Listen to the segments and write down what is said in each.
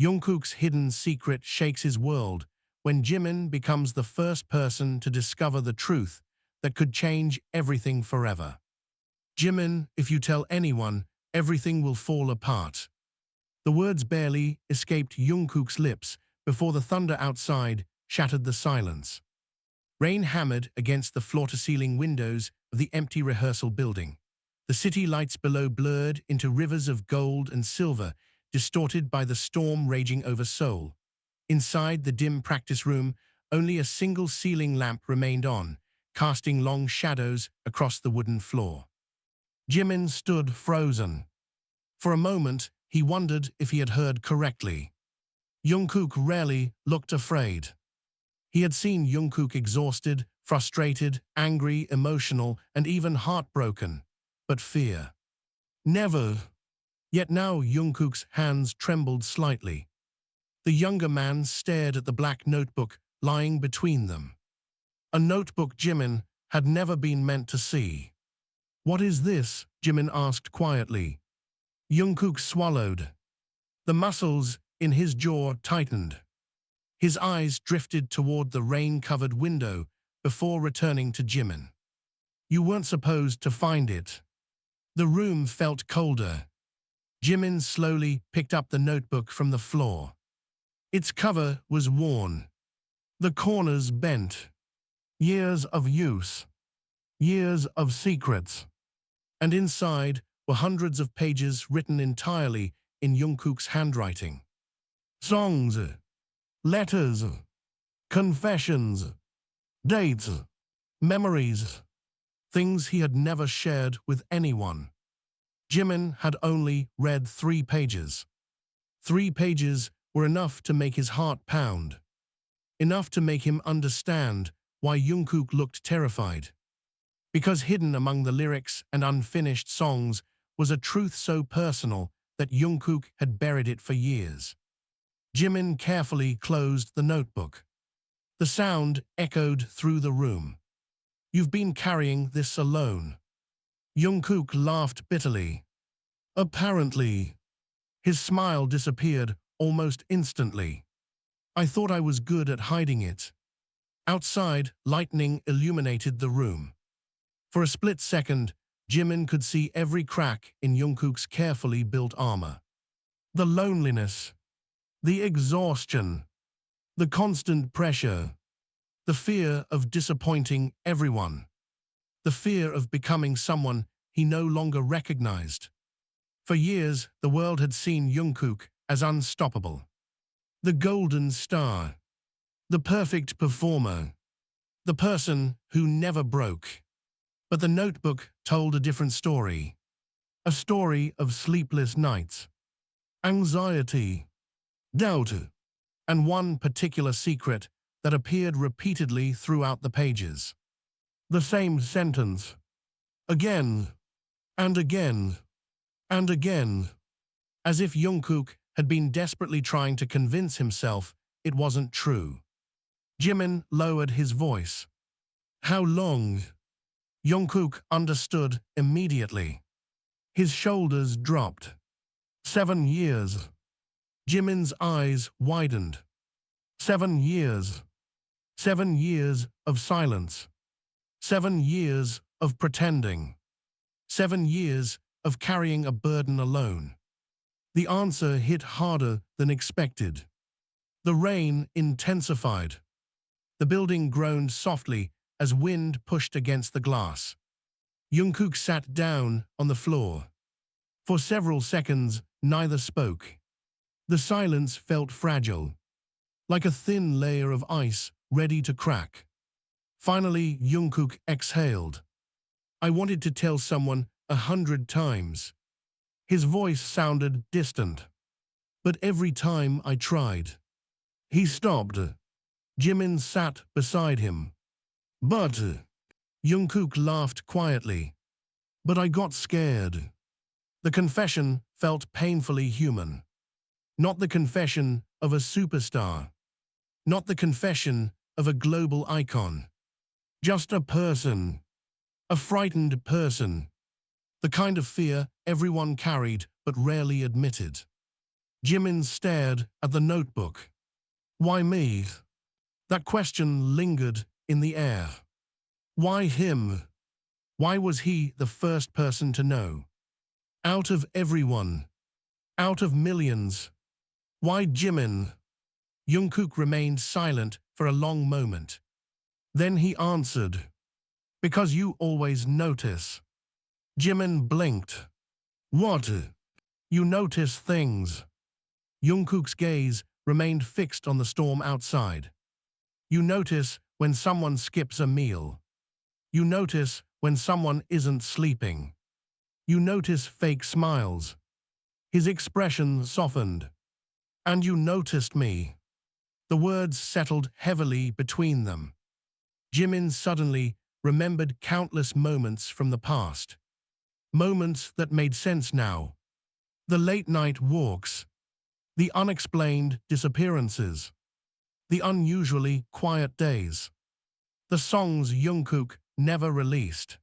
Jungkook's hidden secret shakes his world when Jimin becomes the first person to discover the truth that could change everything forever. Jimin, if you tell anyone, everything will fall apart. The words barely escaped Jungkook's lips before the thunder outside shattered the silence. Rain hammered against the floor-to-ceiling windows of the empty rehearsal building. The city lights below blurred into rivers of gold and silver, distorted by the storm raging over Seoul. Inside the dim practice room, only a single ceiling lamp remained on, casting long shadows across the wooden floor. Jimin stood frozen. For a moment, he wondered if he had heard correctly. Jungkook rarely looked afraid. He had seen Jungkook exhausted, frustrated, angry, emotional, and even heartbroken. But fear. Never. Yet now Jungkook's hands trembled slightly. The younger man stared at the black notebook lying between them. A notebook Jimin had never been meant to see. "What is this?" Jimin asked quietly. Jungkook swallowed. The muscles in his jaw tightened. His eyes drifted toward the rain-covered window before returning to Jimin. "You weren't supposed to find it." The room felt colder. Jimin slowly picked up the notebook from the floor. Its cover was worn. The corners bent. Years of use. Years of secrets. And inside were hundreds of pages written entirely in Jungkook's handwriting. Songs, letters, confessions, dates, memories, things he had never shared with anyone. Jimin had only read 3 pages. 3 pages were enough to make his heart pound. Enough to make him understand why Jungkook looked terrified. Because hidden among the lyrics and unfinished songs was a truth so personal that Jungkook had buried it for years. Jimin carefully closed the notebook. The sound echoed through the room. "You've been carrying this alone." Jungkook laughed bitterly. "Apparently." His smile disappeared almost instantly. "I thought I was good at hiding it." Outside, lightning illuminated the room. For a split second, Jimin could see every crack in Jungkook's carefully built armor. The loneliness, the exhaustion, the constant pressure, the fear of disappointing everyone, the fear of becoming someone he no longer recognized. For years, the world had seen Jungkook as unstoppable. The golden star, the perfect performer, the person who never broke. But the notebook told a different story. A story of sleepless nights, anxiety, doubt, and one particular secret that appeared repeatedly throughout the pages. The same sentence, again, and again, and again, as if Jungkook had been desperately trying to convince himself it wasn't true. Jimin lowered his voice. "How long?" Jungkook understood immediately. His shoulders dropped. 7 years. Jimin's eyes widened. 7 years. 7 years of silence. 7 years of pretending. 7 years of carrying a burden alone. The answer hit harder than expected. The rain intensified. The building groaned softly as wind pushed against the glass. Jungkook sat down on the floor. For several seconds, neither spoke. The silence felt fragile, like a thin layer of ice ready to crack. Finally, Jungkook exhaled. "I wanted to tell someone 100 times." His voice sounded distant. "But every time I tried." He stopped. Jimin sat beside him. "But," Jungkook laughed quietly, "but I got scared." The confession felt painfully human. Not the confession of a superstar. Not the confession of a global icon. Just a person. A frightened person. The kind of fear everyone carried but rarely admitted. Jimin stared at the notebook. Why me? That question lingered in the air. Why him? Why was he the first person to know? Out of everyone, out of millions, why Jimin? Jungkook remained silent for a long moment. Then he answered, because you always notice. Jimin blinked. What? You notice things. Jungkook's gaze remained fixed on the storm outside. You notice when someone skips a meal. You notice when someone isn't sleeping. You notice fake smiles. His expression softened. And you noticed me. The words settled heavily between them. Jimin suddenly remembered countless moments from the past. Moments that made sense now. The late-night walks. The unexplained disappearances. The unusually quiet days. The songs Jungkook never released.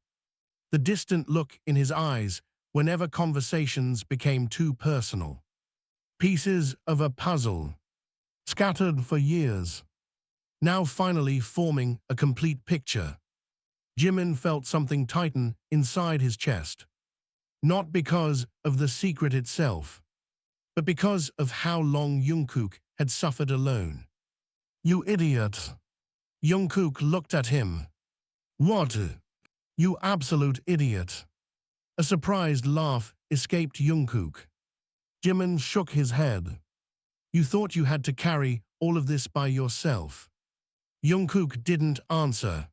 The distant look in his eyes whenever conversations became too personal. Pieces of a puzzle, scattered for years, now finally forming a complete picture. Jimin felt something tighten inside his chest. Not because of the secret itself, but because of how long Jungkook had suffered alone. You idiot. Jungkook looked at him. What? You absolute idiot. A surprised laugh escaped Jungkook. Jimin shook his head. You thought you had to carry all of this by yourself. Jungkook didn't answer.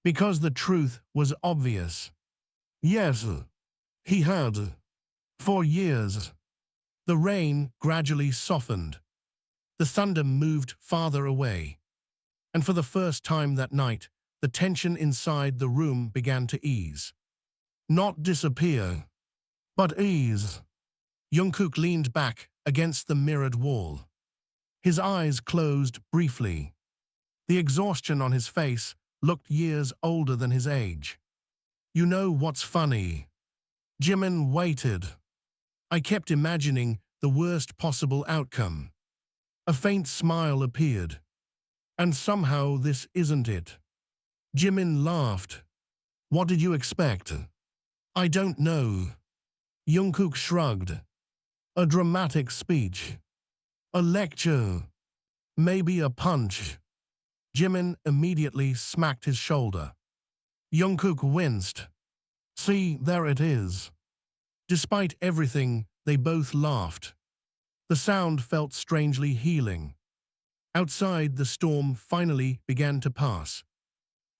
Because the truth was obvious. Yes, he had. For years. The rain gradually softened. The thunder moved farther away. And for the first time that night, the tension inside the room began to ease. Not disappear, but ease. Jungkook leaned back against the mirrored wall. His eyes closed briefly. The exhaustion on his face looked years older than his age. You know what's funny? Jimin waited. I kept imagining the worst possible outcome. A faint smile appeared. And somehow this isn't it. Jimin laughed. What did you expect? I don't know. Jungkook shrugged. A dramatic speech. A lecture. Maybe a punch. Jimin immediately smacked his shoulder. Jungkook winced. See, there it is. Despite everything, they both laughed. The sound felt strangely healing. Outside, the storm finally began to pass.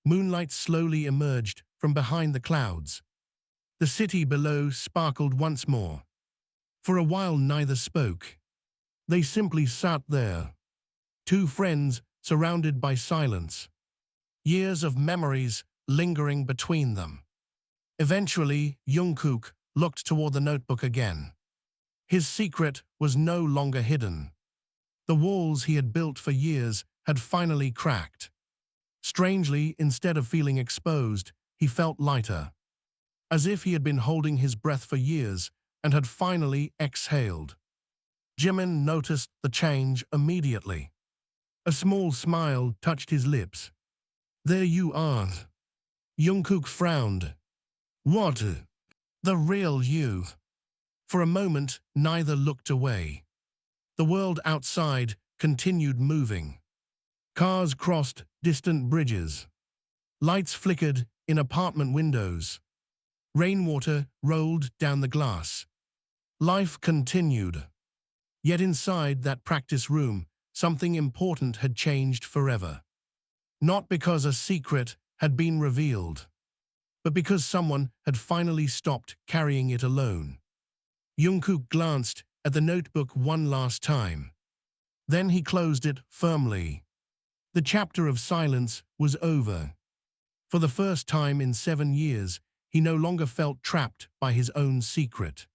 Moonlight slowly emerged from behind the clouds. The city below sparkled once more. For a while, neither spoke. They simply sat there. Two friends surrounded by silence. Years of memories lingering between them. Eventually, Jungkook looked toward the notebook again. His secret was no longer hidden. The walls he had built for years had finally cracked. Strangely, instead of feeling exposed, he felt lighter. As if he had been holding his breath for years and had finally exhaled. Jimin noticed the change immediately. A small smile touched his lips. There you are. Jungkook frowned. What? The real you. For a moment, neither looked away. The world outside continued moving. Cars crossed distant bridges. Lights flickered in apartment windows. Rainwater rolled down the glass. Life continued. Yet inside that practice room, something important had changed forever. Not because a secret had been revealed, but because someone had finally stopped carrying it alone. Jungkook glanced at the notebook one last time. Then he closed it firmly. The chapter of silence was over. For the first time in 7 years, he no longer felt trapped by his own secret.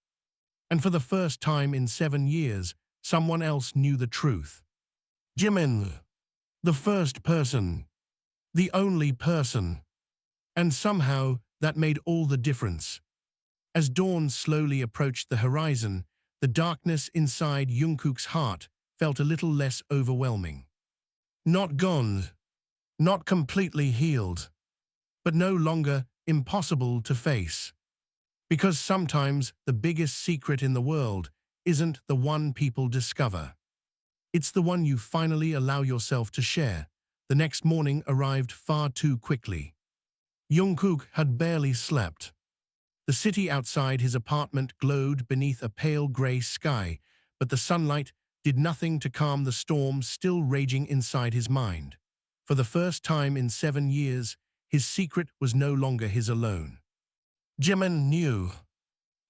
And for the first time in 7 years, someone else knew the truth. Jimin. The first person. The only person. And somehow, that made all the difference. As dawn slowly approached the horizon, the darkness inside Jungkook's heart felt a little less overwhelming. Not gone, not completely healed, but no longer impossible to face. Because sometimes the biggest secret in the world isn't the one people discover. It's the one you finally allow yourself to share. The next morning arrived far too quickly. Jungkook had barely slept. The city outside his apartment glowed beneath a pale grey sky, but the sunlight did nothing to calm the storm still raging inside his mind. For the first time in 7 years, his secret was no longer his alone. Jimin knew.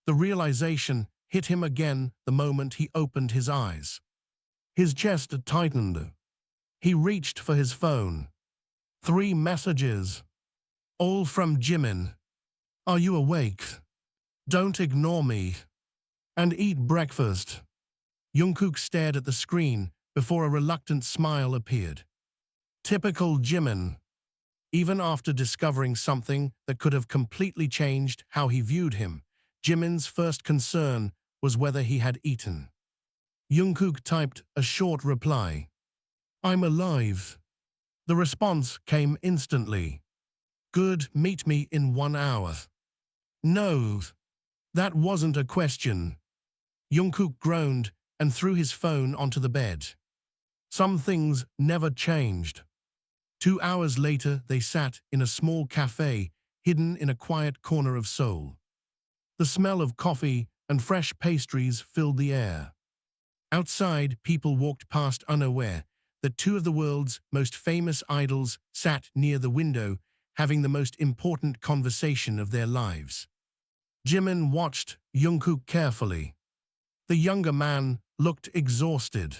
The realization hit him again the moment he opened his eyes. His chest tightened. He reached for his phone. 3 messages. All from Jimin. Are you awake? Don't ignore me. And eat breakfast. Jungkook stared at the screen before a reluctant smile appeared. Typical Jimin. Even after discovering something that could have completely changed how he viewed him, Jimin's first concern was whether he had eaten. Jungkook typed a short reply. I'm alive. The response came instantly. Good, meet me in 1 hour. No, that wasn't a question. Jungkook groaned and threw his phone onto the bed. Some things never changed. 2 hours later, they sat in a small cafe hidden in a quiet corner of Seoul. The smell of coffee and fresh pastries filled the air. Outside, people walked past unaware that 2 of the world's most famous idols sat near the window, having the most important conversation of their lives. Jimin watched Jungkook carefully. The younger man looked exhausted.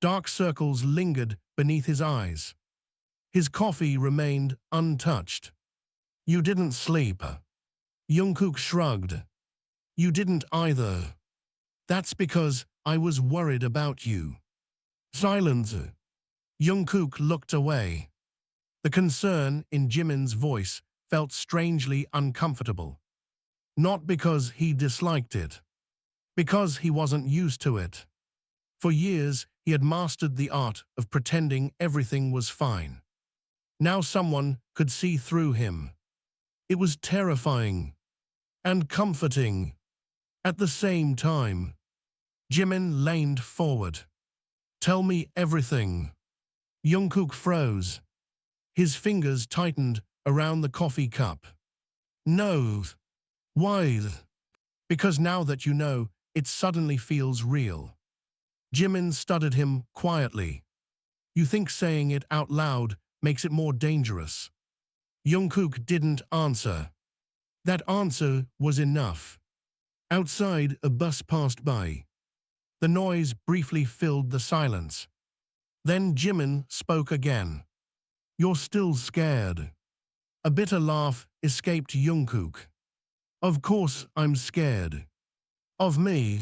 Dark circles lingered beneath his eyes. His coffee remained untouched. You didn't sleep. Jungkook shrugged. You didn't either. That's because I was worried about you. Silence. Jungkook looked away. The concern in Jimin's voice felt strangely uncomfortable. Not because he disliked it. Because he wasn't used to it. For years, he had mastered the art of pretending everything was fine. Now someone could see through him. It was terrifying and comforting at the same time. Jimin leaned forward. Tell me everything. Jungkook froze. His fingers tightened around the coffee cup. No. Why? Because now that you know, it suddenly feels real. Jimin studied him quietly. You think saying it out loud makes it more dangerous. Jungkook didn't answer. That answer was enough. Outside, a bus passed by. The noise briefly filled the silence. Then Jimin spoke again. You're still scared. A bitter laugh escaped Jungkook. Of course I'm scared. Of me?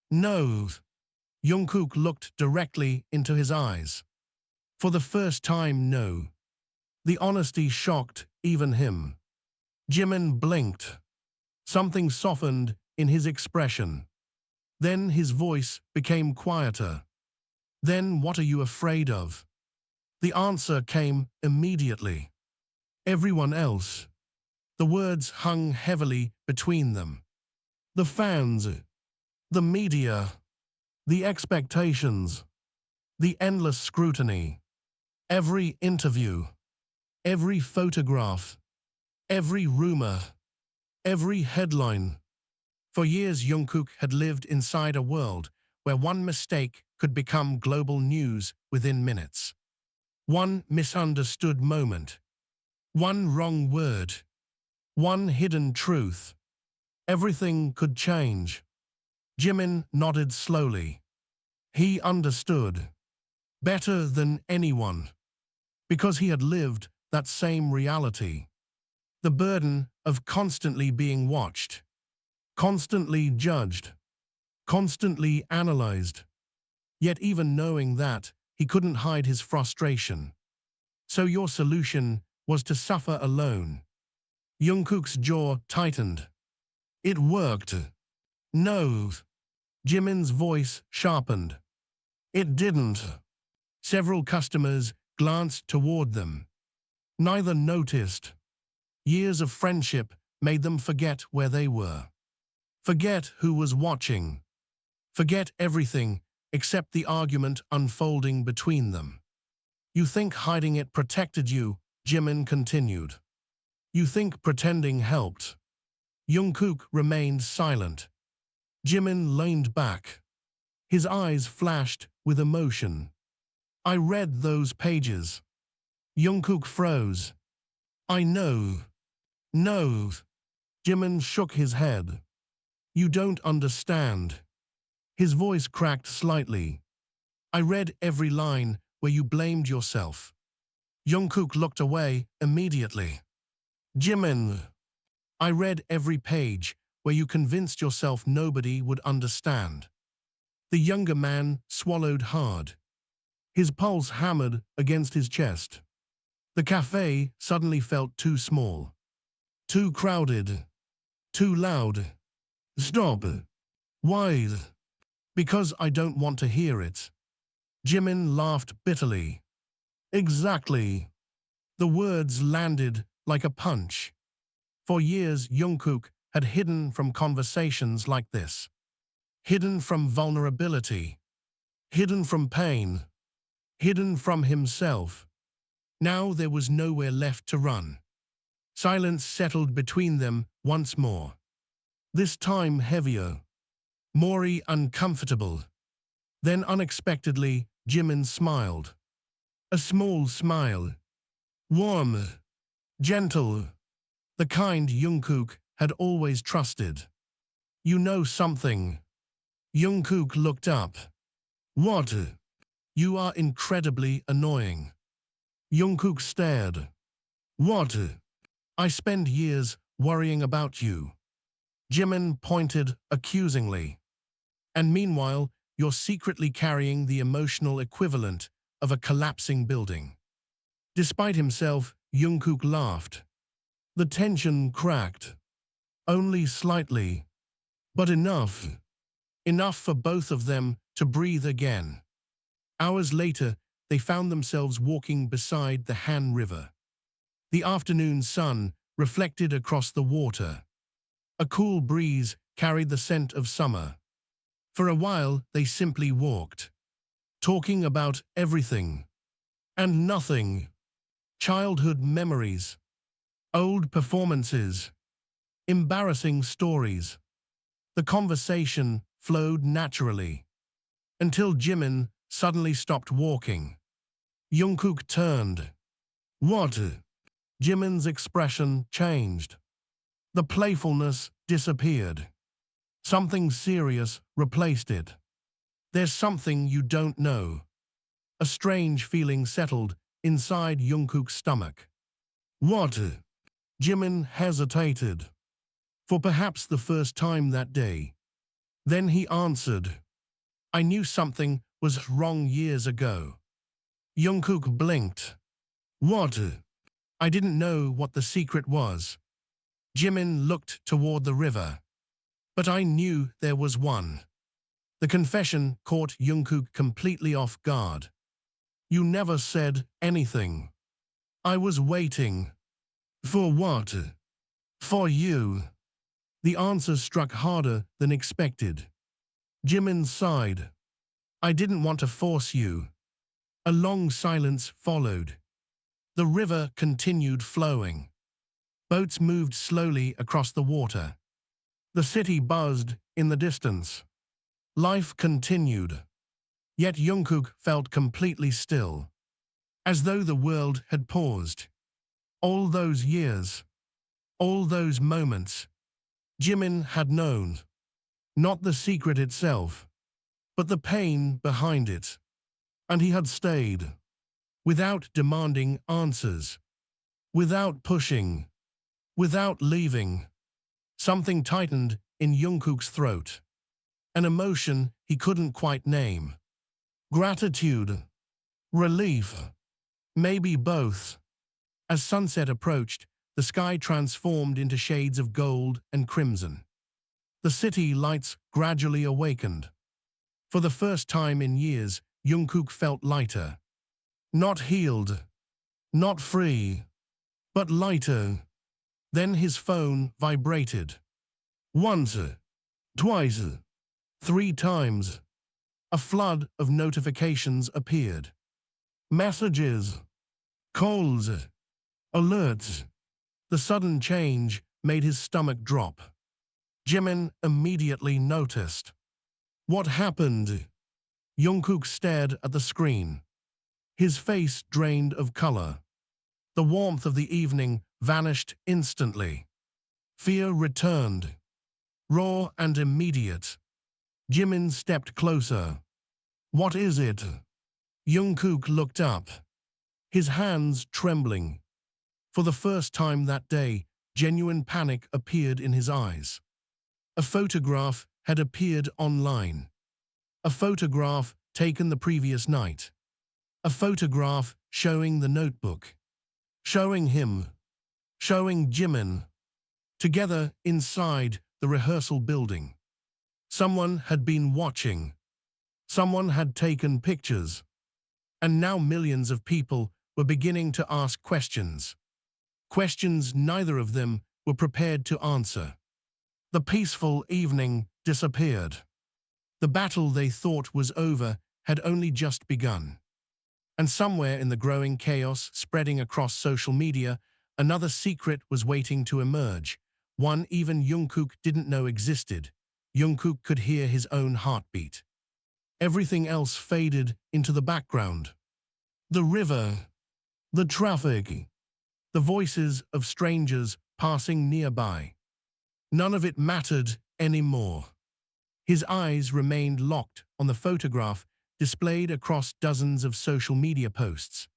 No. Jungkook looked directly into his eyes. For the first time, no. The honesty shocked even him. Jimin blinked. Something softened in his expression. Then his voice became quieter. Then what are you afraid of? The answer came immediately. Everyone else. The words hung heavily between them. The fans, the media, the expectations, the endless scrutiny. Every interview, every photograph, every rumor, every headline. For years, Jungkook had lived inside a world where one mistake could become global news within minutes. One misunderstood moment, one wrong word, one hidden truth. Everything could change. Jimin nodded slowly. He understood. Better than anyone. Because he had lived that same reality. The burden of constantly being watched. Constantly judged. Constantly analyzed. Yet even knowing that, he couldn't hide his frustration. So your solution was to suffer alone. Jungkook's jaw tightened. It worked. No. Jimin's voice sharpened. It didn't. Several customers glanced toward them. Neither noticed. Years of friendship made them forget where they were. Forget who was watching. Forget everything except the argument unfolding between them. You think hiding it protected you, Jimin continued. You think pretending helped. Jungkook remained silent. Jimin leaned back. His eyes flashed with emotion. I read those pages. Jungkook froze. I know. No. Jimin shook his head. You don't understand. His voice cracked slightly. I read every line where you blamed yourself. Jungkook looked away immediately. Jimin. I read every page where you convinced yourself nobody would understand. The younger man swallowed hard. His pulse hammered against his chest. The cafe suddenly felt too small. Too crowded. Too loud. Stop. Why? Because I don't want to hear it. Jimin laughed bitterly. Exactly. The words landed like a punch. For years, Jungkook had hidden from conversations like this. Hidden from vulnerability. Hidden from pain. Hidden from himself. Now there was nowhere left to run. Silence settled between them once more. This time heavier. More uncomfortable. Then unexpectedly, Jimin smiled. A small smile. Warm. Gentle. The kind Jungkook had always trusted. You know something. Jungkook looked up. What? You are incredibly annoying. Jungkook stared. What? I spend years worrying about you. Jimin pointed accusingly. And meanwhile, you're secretly carrying the emotional equivalent of a collapsing building. Despite himself, Jungkook laughed. The tension cracked. Only slightly. But enough. Enough for both of them to breathe again. Hours later, they found themselves walking beside the Han River. The afternoon sun reflected across the water. A cool breeze carried the scent of summer. For a while, they simply walked, talking about everything and nothing. Childhood memories, old performances, embarrassing stories. The conversation flowed naturally, until Jimin suddenly stopped walking. Jungkook turned. What? Jimin's expression changed. The playfulness disappeared. Something serious replaced it. There's something you don't know. A strange feeling settled inside Jungkook's stomach. What? Jimin hesitated. For perhaps the first time that day. Then he answered. I knew something was wrong years ago. Jungkook blinked. What? I didn't know what the secret was. Jimin looked toward the river. But I knew there was one. The confession caught Jungkook completely off guard. You never said anything. I was waiting. For what? For you. The answer struck harder than expected. Jimin sighed. I didn't want to force you. A long silence followed. The river continued flowing. Boats moved slowly across the water. The city buzzed in the distance. Life continued. Yet Jungkook felt completely still, as though the world had paused. All those years, all those moments, Jimin had known. Not the secret itself, but the pain behind it. And he had stayed, without demanding answers, without pushing, without leaving. Something tightened in Jungkook's throat, an emotion he couldn't quite name. Gratitude, relief, maybe both. As sunset approached, the sky transformed into shades of gold and crimson. The city lights gradually awakened. For the first time in years, Jungkook felt lighter. Not healed, not free, but lighter. Then his phone vibrated. Once, twice, three times. A flood of notifications appeared. Messages, calls, alerts. The sudden change made his stomach drop. Jimin immediately noticed. What happened? Jungkook stared at the screen. His face drained of color. The warmth of the evening vanished instantly. Fear returned, raw and immediate. Jimin stepped closer. What is it? Jungkook looked up, his hands trembling. For the first time that day, genuine panic appeared in his eyes. A photograph had appeared online. A photograph taken the previous night. A photograph showing the notebook. Showing him. Showing Jimin. Together inside the rehearsal building. Someone had been watching. Someone had taken pictures. And now millions of people were beginning to ask questions. Questions neither of them were prepared to answer. The peaceful evening disappeared. The battle they thought was over had only just begun. And somewhere in the growing chaos spreading across social media, another secret was waiting to emerge, one even Jungkook didn't know existed. Jungkook could hear his own heartbeat. Everything else faded into the background. The river, the traffic, the voices of strangers passing nearby. None of it mattered anymore. His eyes remained locked on the photograph displayed across dozens of social media posts.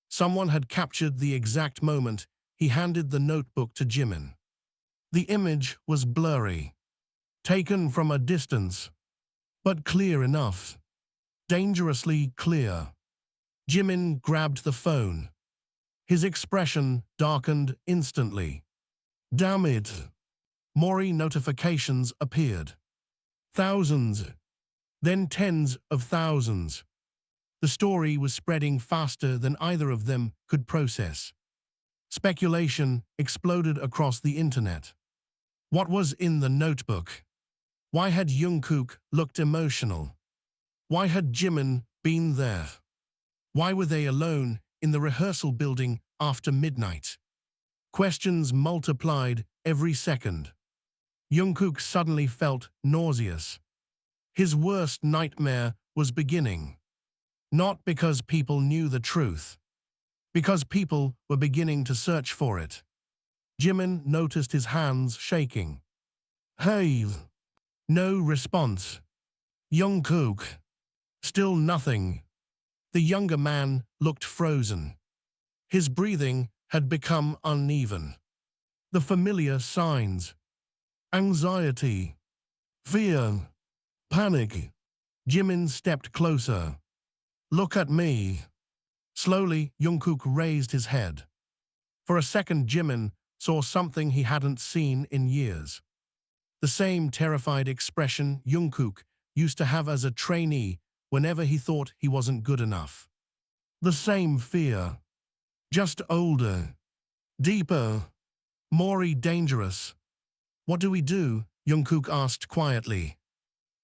Someone had captured the exact moment he handed the notebook to Jimin. The image was blurry, taken from a distance, but clear enough. Dangerously clear. Jimin grabbed the phone. His expression darkened instantly. Damn it! More notifications appeared. Thousands, then tens of thousands. The story was spreading faster than either of them could process. Speculation exploded across the internet. What was in the notebook? Why had Jungkook looked emotional? Why had Jimin been there? Why were they alone in the rehearsal building after midnight? Questions multiplied every second. Jungkook suddenly felt nauseous. His worst nightmare was beginning. Not because people knew the truth. Because people were beginning to search for it. Jimin noticed his hands shaking. Hey! No response. Jungkook. Still nothing. The younger man looked frozen. His breathing had become uneven. The familiar signs. Anxiety. Fear. Panic. Jimin stepped closer. Look at me. Slowly, Jungkook raised his head. For a second, Jimin saw something he hadn't seen in years. The same terrified expression Jungkook used to have as a trainee whenever he thought he wasn't good enough. The same fear. Just older. Deeper. More dangerous. What do we do? Jungkook asked quietly.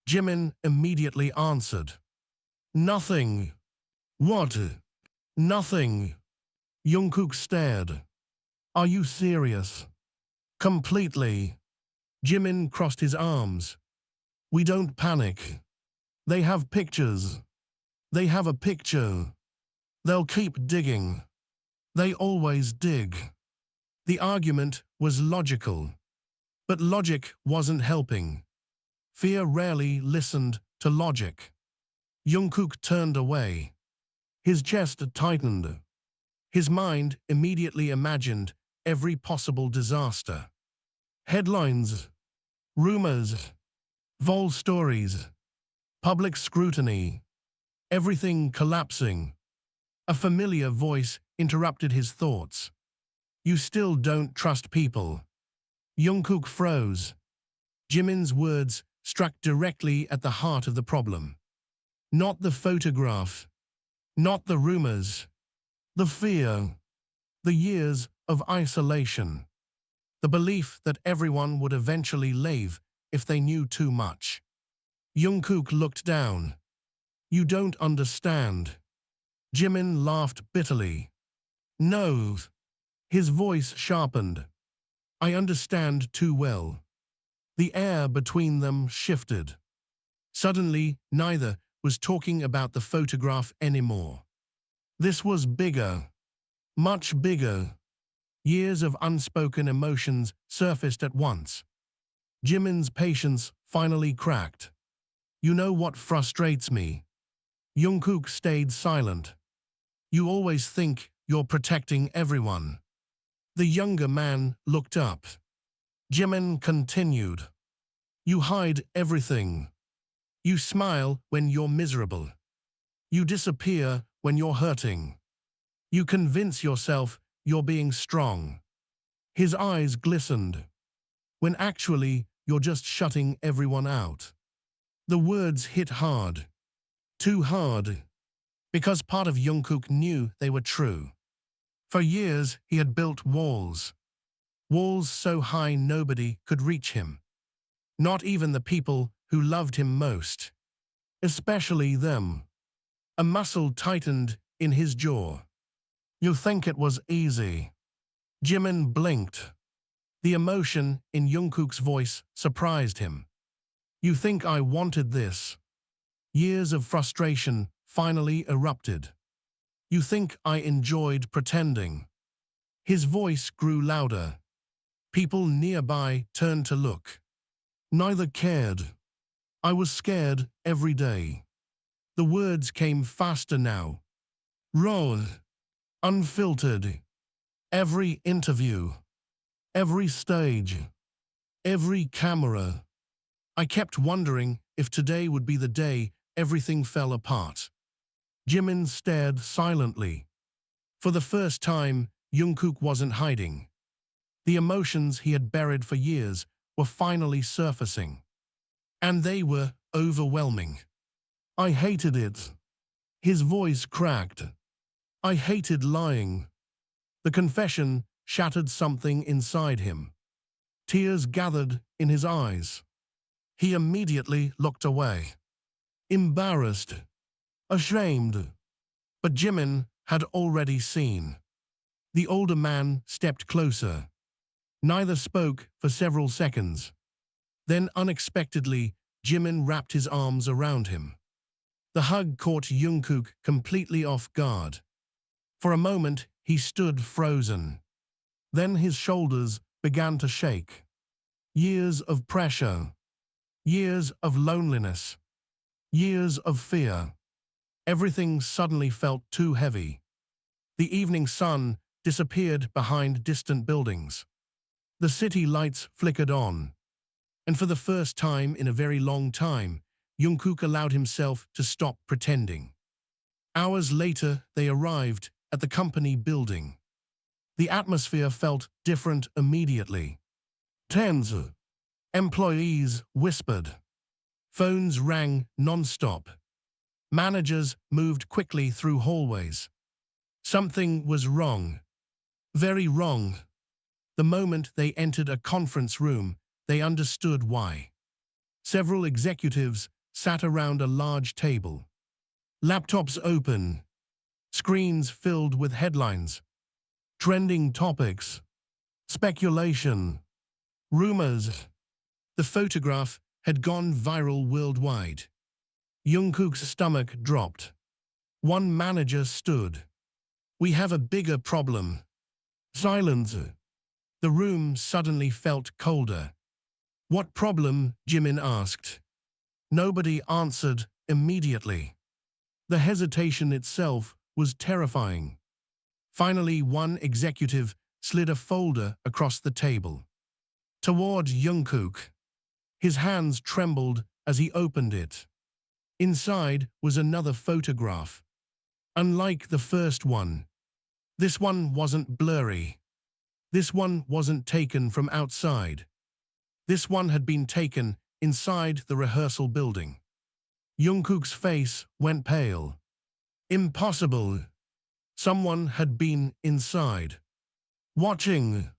Jimin immediately answered. Nothing. What? Nothing. Jungkook stared. Are you serious? Completely. Jimin crossed his arms. We don't panic. They have pictures. They have a picture. They'll keep digging. They always dig. The argument was logical. But logic wasn't helping. Fear rarely listened to logic. Jungkook turned away. His chest tightened. His mind immediately imagined every possible disaster. Headlines, rumors, vol stories, public scrutiny, everything collapsing. A familiar voice interrupted his thoughts. You still don't trust people. Jungkook froze. Jimin's words struck directly at the heart of the problem. Not the photograph, not the rumors, the fear, the years of isolation, the belief that everyone would eventually leave if they knew too much. Jungkook looked down. You don't understand. Jimin laughed bitterly. No. His voice sharpened. I understand too well. The air between them shifted. Suddenly, neither was talking about the photograph anymore. This was bigger, much bigger. Years of unspoken emotions surfaced at once. Jimin's patience finally cracked. You know what frustrates me? Jungkook stayed silent. You always think you're protecting everyone. The younger man looked up. Jimin continued. You hide everything. You smile when you're miserable. You disappear when you're hurting. You convince yourself you're being strong. His eyes glistened. When actually, you're just shutting everyone out. The words hit hard. Too hard. Because part of Jungkook knew they were true. For years, he had built walls. Walls so high nobody could reach him. Not even the people who loved him most. Especially them. A muscle tightened in his jaw. You think it was easy. Jimin blinked. The emotion in Jungkook's voice surprised him. You think I wanted this? Years of frustration finally erupted. You think I enjoyed pretending? His voice grew louder. People nearby turned to look. Neither cared. I was scared every day. The words came faster now. Raw. Unfiltered. Every interview. Every stage. Every camera. I kept wondering if today would be the day everything fell apart. Jimin stared silently. For the first time, Jungkook wasn't hiding. The emotions he had buried for years were finally surfacing. And they were overwhelming. I hated it. His voice cracked. I hated lying. The confession shattered something inside him. Tears gathered in his eyes. He immediately looked away. Embarrassed. Ashamed. But Jimin had already seen. The older man stepped closer. Neither spoke for several seconds. Then unexpectedly, Jimin wrapped his arms around him. The hug caught Jungkook completely off guard. For a moment, he stood frozen. Then his shoulders began to shake. Years of pressure. Years of loneliness. Years of fear. Everything suddenly felt too heavy. The evening sun disappeared behind distant buildings. The city lights flickered on. And for the first time in a very long time, Jungkook allowed himself to stop pretending. Hours later, they arrived at the company building. The atmosphere felt different immediately. Tense. Employees whispered. Phones rang non-stop. Managers moved quickly through hallways. Something was wrong. Very wrong. The moment they entered a conference room, they understood why. Several executives sat around a large table. Laptops open. Screens filled with headlines. Trending topics. Speculation. Rumors. The photograph had gone viral worldwide. Jungkook's stomach dropped. One manager stood. We have a bigger problem. Silence. The room suddenly felt colder. What problem? Jimin asked. Nobody answered immediately. The hesitation itself was terrifying. Finally, one executive slid a folder across the table. Toward Jungkook. His hands trembled as he opened it. Inside was another photograph. Unlike the first one, this one wasn't blurry. This one wasn't taken from outside. This one had been taken inside the rehearsal building. Jungkook's face went pale. Impossible. Someone had been inside. Watching.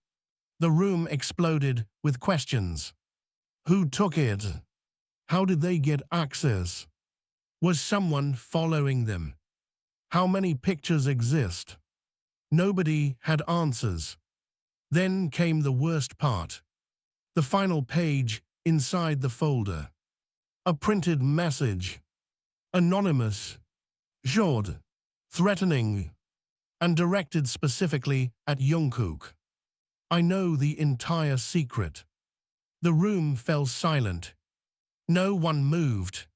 The room exploded with questions. Who took it? How did they get access? Was someone following them? How many pictures exist? Nobody had answers. Then came the worst part. The final page inside the folder. A printed message. Anonymous. Short. Threatening. And directed specifically at Jungkook. I know the entire secret. The room fell silent. No one moved.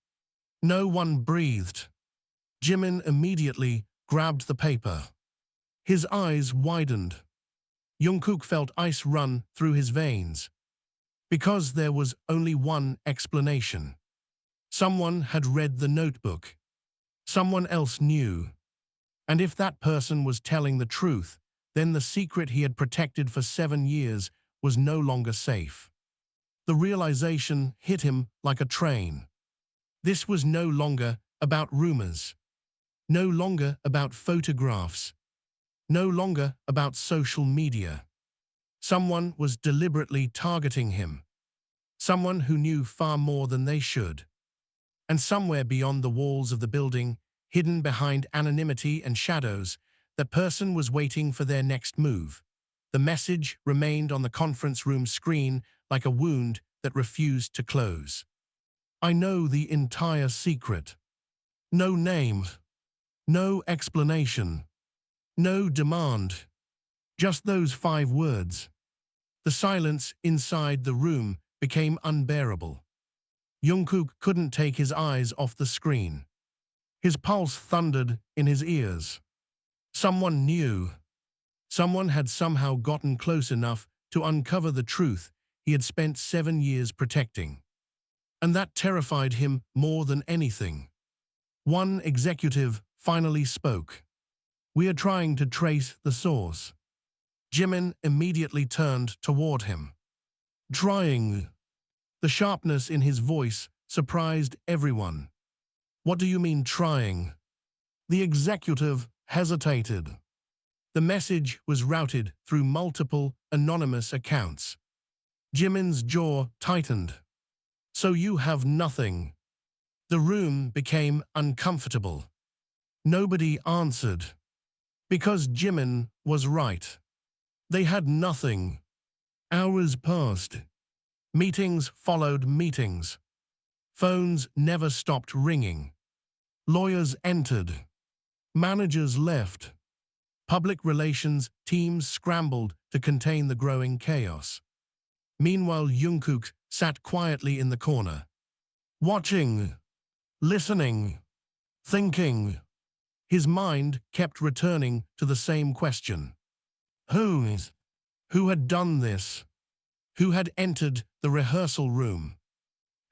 No one breathed. Jimin immediately grabbed the paper. His eyes widened. Jungkook felt ice run through his veins. Because there was only one explanation. Someone had read the notebook. Someone else knew. And if that person was telling the truth, then the secret he had protected for 7 years was no longer safe. The realization hit him like a train. This was no longer about rumors. No longer about photographs. No longer about social media. Someone was deliberately targeting him. Someone who knew far more than they should. And somewhere beyond the walls of the building, hidden behind anonymity and shadows, that person was waiting for their next move. The message remained on the conference room screen like a wound that refused to close. I know the entire secret. No name. No explanation. No demand. Just those 5 words. The silence inside the room became unbearable. Jungkook couldn't take his eyes off the screen. His pulse thundered in his ears. Someone knew. Someone had somehow gotten close enough to uncover the truth he had spent 7 years protecting. And that terrified him more than anything. One executive finally spoke. We are trying to trace the source. Jimin immediately turned toward him. Trying. The sharpness in his voice surprised everyone. What do you mean trying? The executive hesitated. The message was routed through multiple anonymous accounts. Jimin's jaw tightened. So you have nothing. The room became uncomfortable. Nobody answered. Because Jimin was right. They had nothing. Hours passed. Meetings followed meetings. Phones never stopped ringing. Lawyers entered. Managers left. Public relations teams scrambled to contain the growing chaos. Meanwhile, Jungkook sat quietly in the corner. Watching. Listening. Thinking. His mind kept returning to the same question. Who had done this? Who had entered the rehearsal room?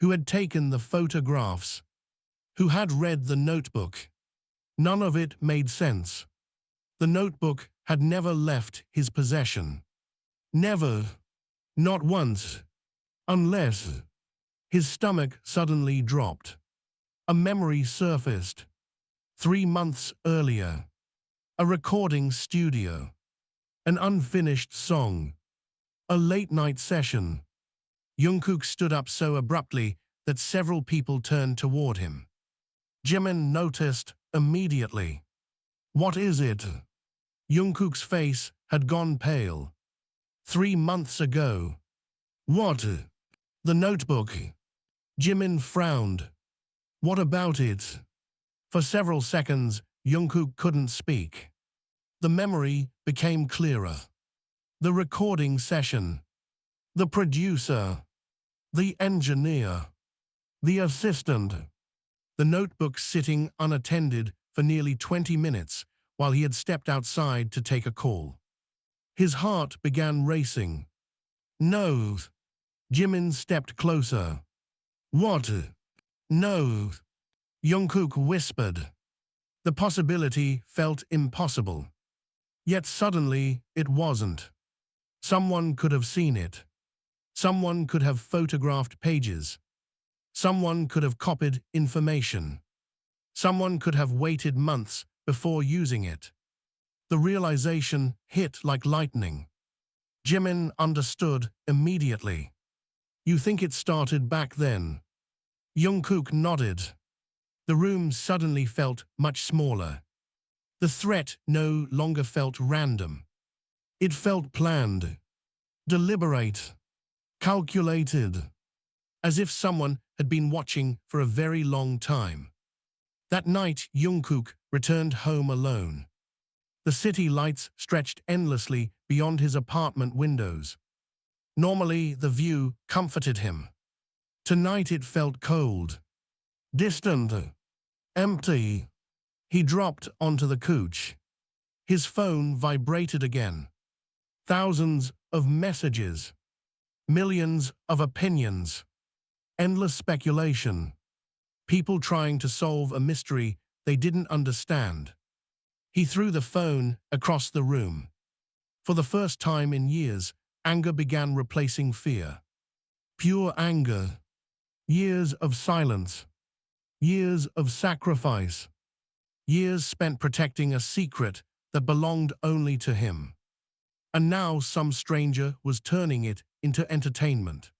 Who had taken the photographs? Who had read the notebook? None of it made sense. The notebook had never left his possession. Never. Not once. Unless. His stomach suddenly dropped. A memory surfaced. 3 months earlier. A recording studio. An unfinished song. A late-night session. Jungkook stood up so abruptly that several people turned toward him. Jimin noticed immediately. What is it? Jungkook's face had gone pale. 3 months ago. What? The notebook. Jimin frowned. What about it? For several seconds, Jungkook couldn't speak. The memory became clearer. The recording session. The producer. The engineer. The assistant. The notebook sitting unattended for nearly 20 minutes while he had stepped outside to take a call. His heart began racing. No. Jimin stepped closer. What? No. Jungkook whispered. The possibility felt impossible. Yet suddenly it wasn't. Someone could have seen it. Someone could have photographed pages. Someone could have copied information. Someone could have waited months before using it. The realization hit like lightning. Jimin understood immediately. You think it started back then? Jungkook nodded. The room suddenly felt much smaller. The threat no longer felt random. It felt planned, deliberate, calculated, as if someone had been watching for a very long time. That night, Jungkook returned home alone. The city lights stretched endlessly beyond his apartment windows. Normally, the view comforted him. Tonight it felt cold, distant, empty. He dropped onto the couch. His phone vibrated again. Thousands of messages, millions of opinions, endless speculation. People trying to solve a mystery they didn't understand. He threw the phone across the room. For the first time in years, anger began replacing fear. Pure anger. Years of silence. Years of sacrifice. Years spent protecting a secret that belonged only to him. And now some stranger was turning it into entertainment.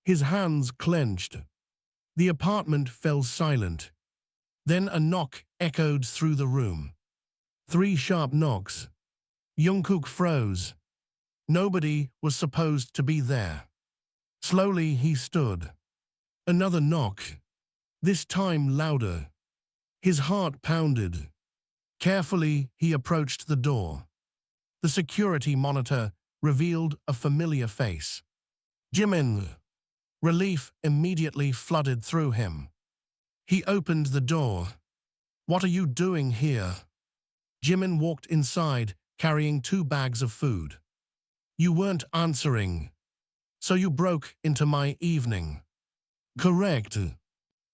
His hands clenched. The apartment fell silent. Then a knock echoed through the room. 3 sharp knocks. Jungkook froze. Nobody was supposed to be there. Slowly he stood. Another knock. This time louder. His heart pounded. Carefully he approached the door. The security monitor revealed a familiar face. Jimin. Relief immediately flooded through him. He opened the door. What are you doing here? Jimin walked inside, carrying 2 bags of food. You weren't answering, so you broke into my evening. Correct.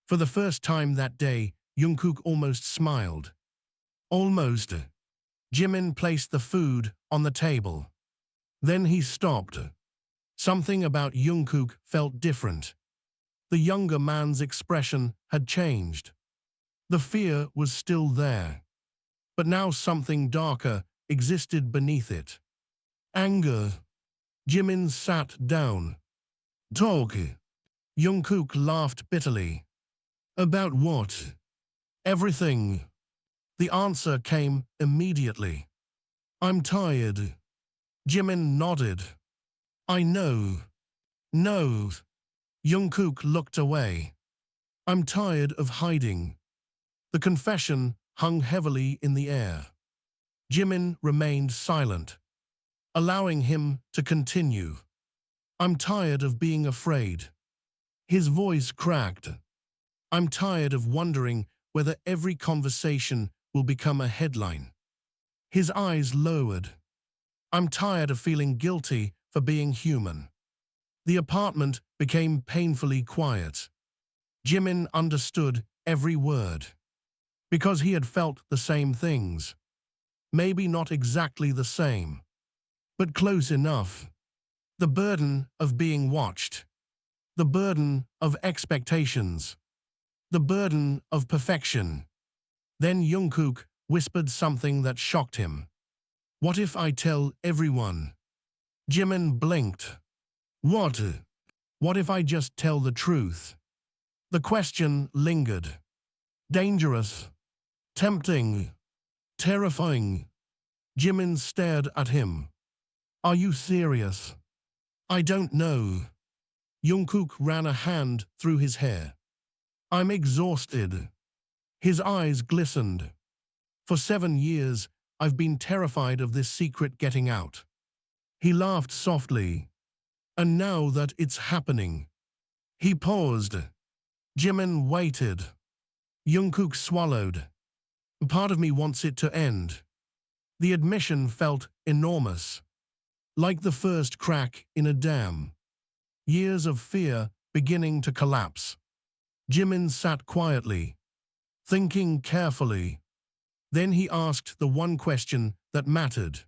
For the first time that day, Jungkook almost smiled. Almost. Jimin placed the food on the table. Then he stopped. Something about Jungkook felt different. The younger man's expression had changed. The fear was still there. But now something darker existed beneath it. Anger. Jimin sat down. Talk. Jungkook laughed bitterly. About what? Everything. The answer came immediately. I'm tired. Jimin nodded. I know. No. Jungkook looked away. I'm tired of hiding. The confession hung heavily in the air. Jimin remained silent, allowing him to continue. I'm tired of being afraid. His voice cracked. I'm tired of wondering whether every conversation will become a headline. His eyes lowered. I'm tired of feeling guilty for being human. The apartment became painfully quiet. Jimin understood every word. Because he had felt the same things. Maybe not exactly the same, but close enough. The burden of being watched. The burden of expectations. The burden of perfection. Then Jungkook whispered something that shocked him. What if I tell everyone? Jimin blinked. What? What if I just tell the truth? The question lingered. Dangerous. Tempting. Terrifying. Jimin stared at him. Are you serious? I don't know. Jungkook ran a hand through his hair. I'm exhausted. His eyes glistened. For 7 years, I've been terrified of this secret getting out. He laughed softly. And now that it's happening. He paused. Jimin waited. Jungkook swallowed. Part of me wants it to end. The admission felt enormous. Like the first crack in a dam. Years of fear beginning to collapse. Jimin sat quietly, thinking carefully. Then he asked the one question that mattered.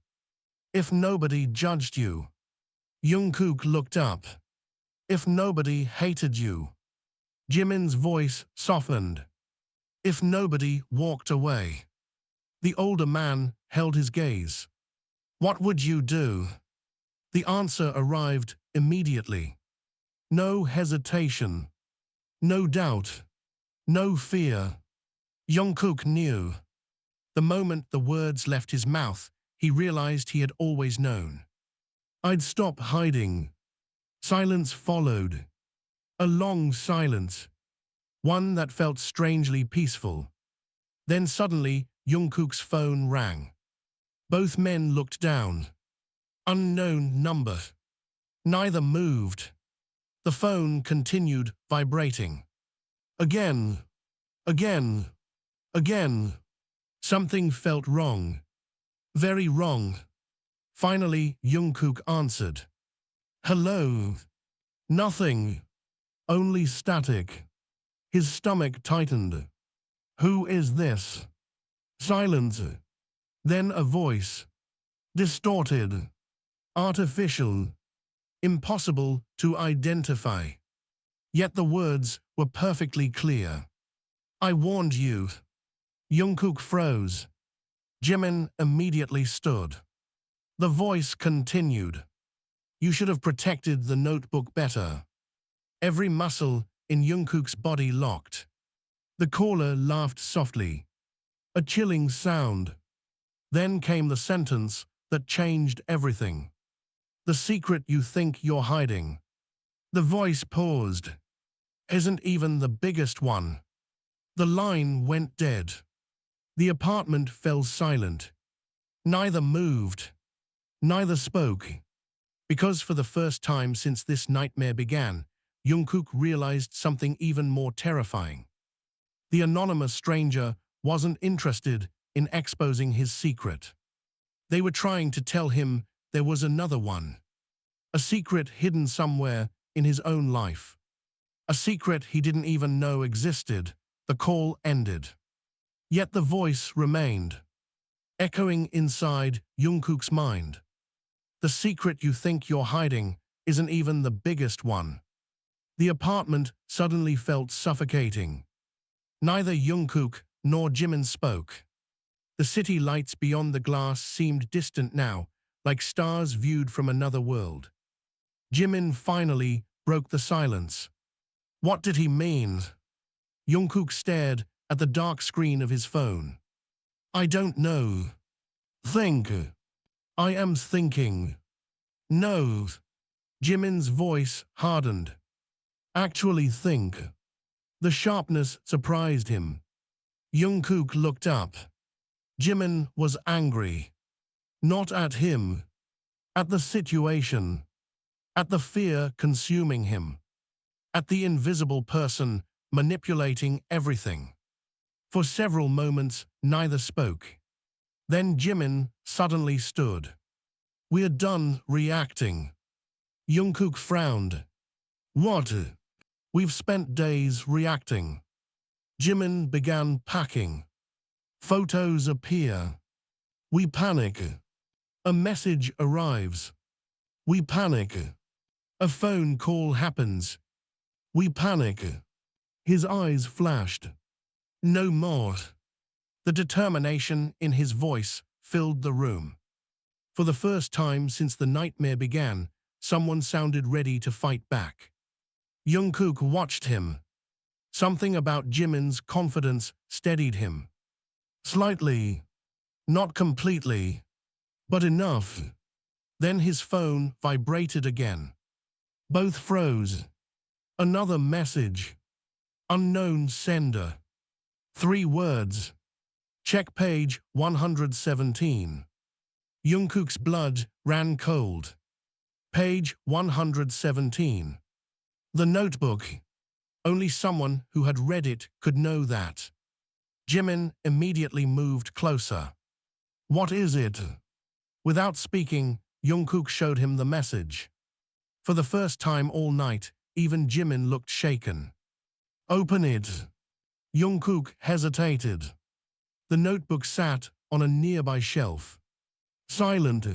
If nobody judged you? Jungkook looked up. If nobody hated you? Jimin's voice softened. If nobody walked away. The older man held his gaze. What would you do? The answer arrived immediately. No hesitation. No doubt. No fear. Jungkook knew. The moment the words left his mouth, he realized he had always known. I'd stop hiding. Silence followed. A long silence. One that felt strangely peaceful. Then suddenly, Jungkook's phone rang. Both men looked down. Unknown number. Neither moved. The phone continued vibrating. Again. Again. Again. Something felt wrong. Very wrong. Finally, Jungkook answered. Hello. Nothing. Only static. His stomach tightened. Who is this? Silence. Then a voice. Distorted. Artificial. Impossible to identify. Yet the words were perfectly clear. I warned you. Jungkook froze. Jimin immediately stood. The voice continued. You should have protected the notebook better. Every muscle in Jungkook's body locked. The caller laughed softly. A chilling sound. Then came the sentence that changed everything. The secret you think you're hiding. The voice paused. Isn't even the biggest one. The line went dead. The apartment fell silent. Neither moved. Neither spoke. Because for the first time since this nightmare began, Jungkook realized something even more terrifying. The anonymous stranger wasn't interested in exposing his secret. They were trying to tell him there was another one. A secret hidden somewhere in his own life. A secret he didn't even know existed. The call ended. Yet the voice remained, echoing inside Jungkook's mind. The secret you think you're hiding isn't even the biggest one. The apartment suddenly felt suffocating. Neither Jungkook nor Jimin spoke. The city lights beyond the glass seemed distant now, like stars viewed from another world. Jimin finally broke the silence. What did he mean? Jungkook stared at the dark screen of his phone. I don't know. Think. I am thinking. No. Jimin's voice hardened. Actually think. The sharpness surprised him. Jungkook looked up. Jimin was angry. Not at him. At the situation. At the fear consuming him. At the invisible person manipulating everything. For several moments, neither spoke. Then Jimin suddenly stood. We're done reacting. Jungkook frowned. What? We've spent days reacting. Jimin began packing. Photos appear. We panic. A message arrives. We panic. A phone call happens. We panic. His eyes flashed. No more. The determination in his voice filled the room. For the first time since the nightmare began, someone sounded ready to fight back. Jungkook watched him. Something about Jimin's confidence steadied him. Slightly. Not completely. But enough. Then his phone vibrated again. Both froze. Another message. Unknown sender. 3 words. Check page 117. Jungkook's blood ran cold. Page 117. The notebook. Only someone who had read it could know that. Jimin immediately moved closer. What is it? Without speaking, Jungkook showed him the message. For the first time all night, even Jimin looked shaken. Open it. Jungkook hesitated. The notebook sat on a nearby shelf. Silent.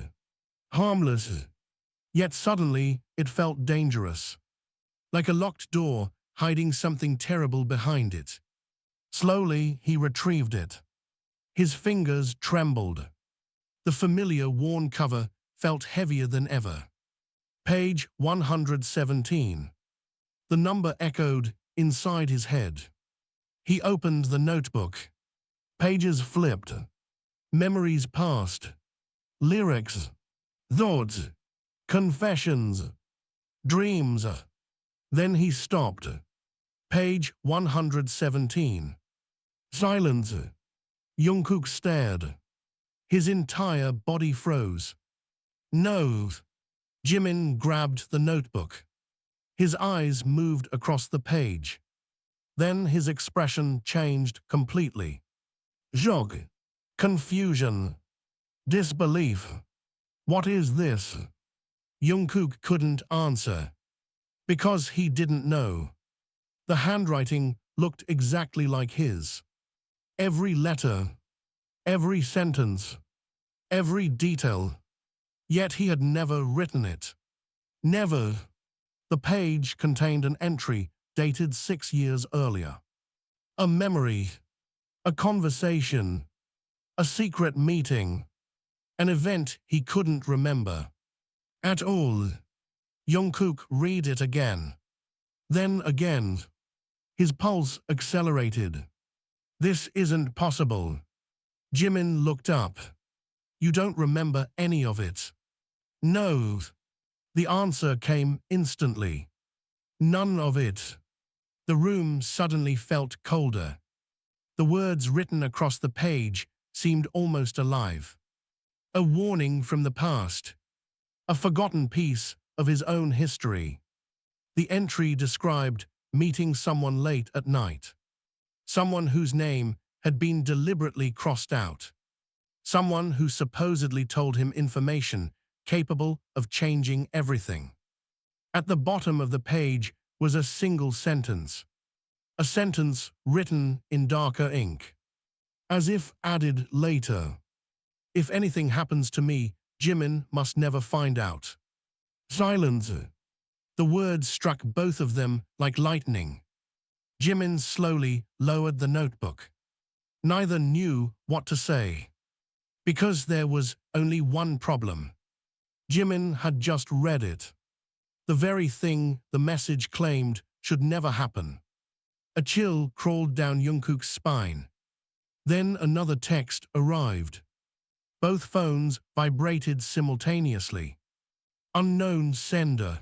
Harmless. Yet suddenly, it felt dangerous. Like a locked door hiding something terrible behind it. Slowly, he retrieved it. His fingers trembled. The familiar worn cover felt heavier than ever. Page 117. The number echoed inside his head. He opened the notebook. Pages flipped. Memories passed. Lyrics. Thoughts. Confessions. Dreams. Then he stopped. Page 117. Silence. Jungkook stared. His entire body froze. No. Jimin grabbed the notebook. His eyes moved across the page. Then his expression changed completely. Shock. Confusion. Disbelief. What is this? Jungkook couldn't answer. Because he didn't know. The handwriting looked exactly like his. Every letter, every sentence, every detail. Yet he had never written it. Never. The page contained an entry dated 6 years earlier. A memory, a conversation, a secret meeting, an event he couldn't remember at all. Jungkook read it again. Then again. His pulse accelerated. This isn't possible. Jimin looked up. You don't remember any of it? No. The answer came instantly. None of it. The room suddenly felt colder. The words written across the page seemed almost alive. A warning from the past. A forgotten piece of his own history. The entry described meeting someone late at night. Someone whose name had been deliberately crossed out. Someone who supposedly told him information capable of changing everything. At the bottom of the page was a single sentence. A sentence written in darker ink. As if added later. If anything happens to me, Jimin must never find out. Silence. The words struck both of them like lightning. Jimin slowly lowered the notebook. Neither knew what to say. Because there was only one problem. Jimin had just read it. The very thing the message claimed should never happen. A chill crawled down Jungkook's spine. Then another text arrived. Both phones vibrated simultaneously. Unknown sender.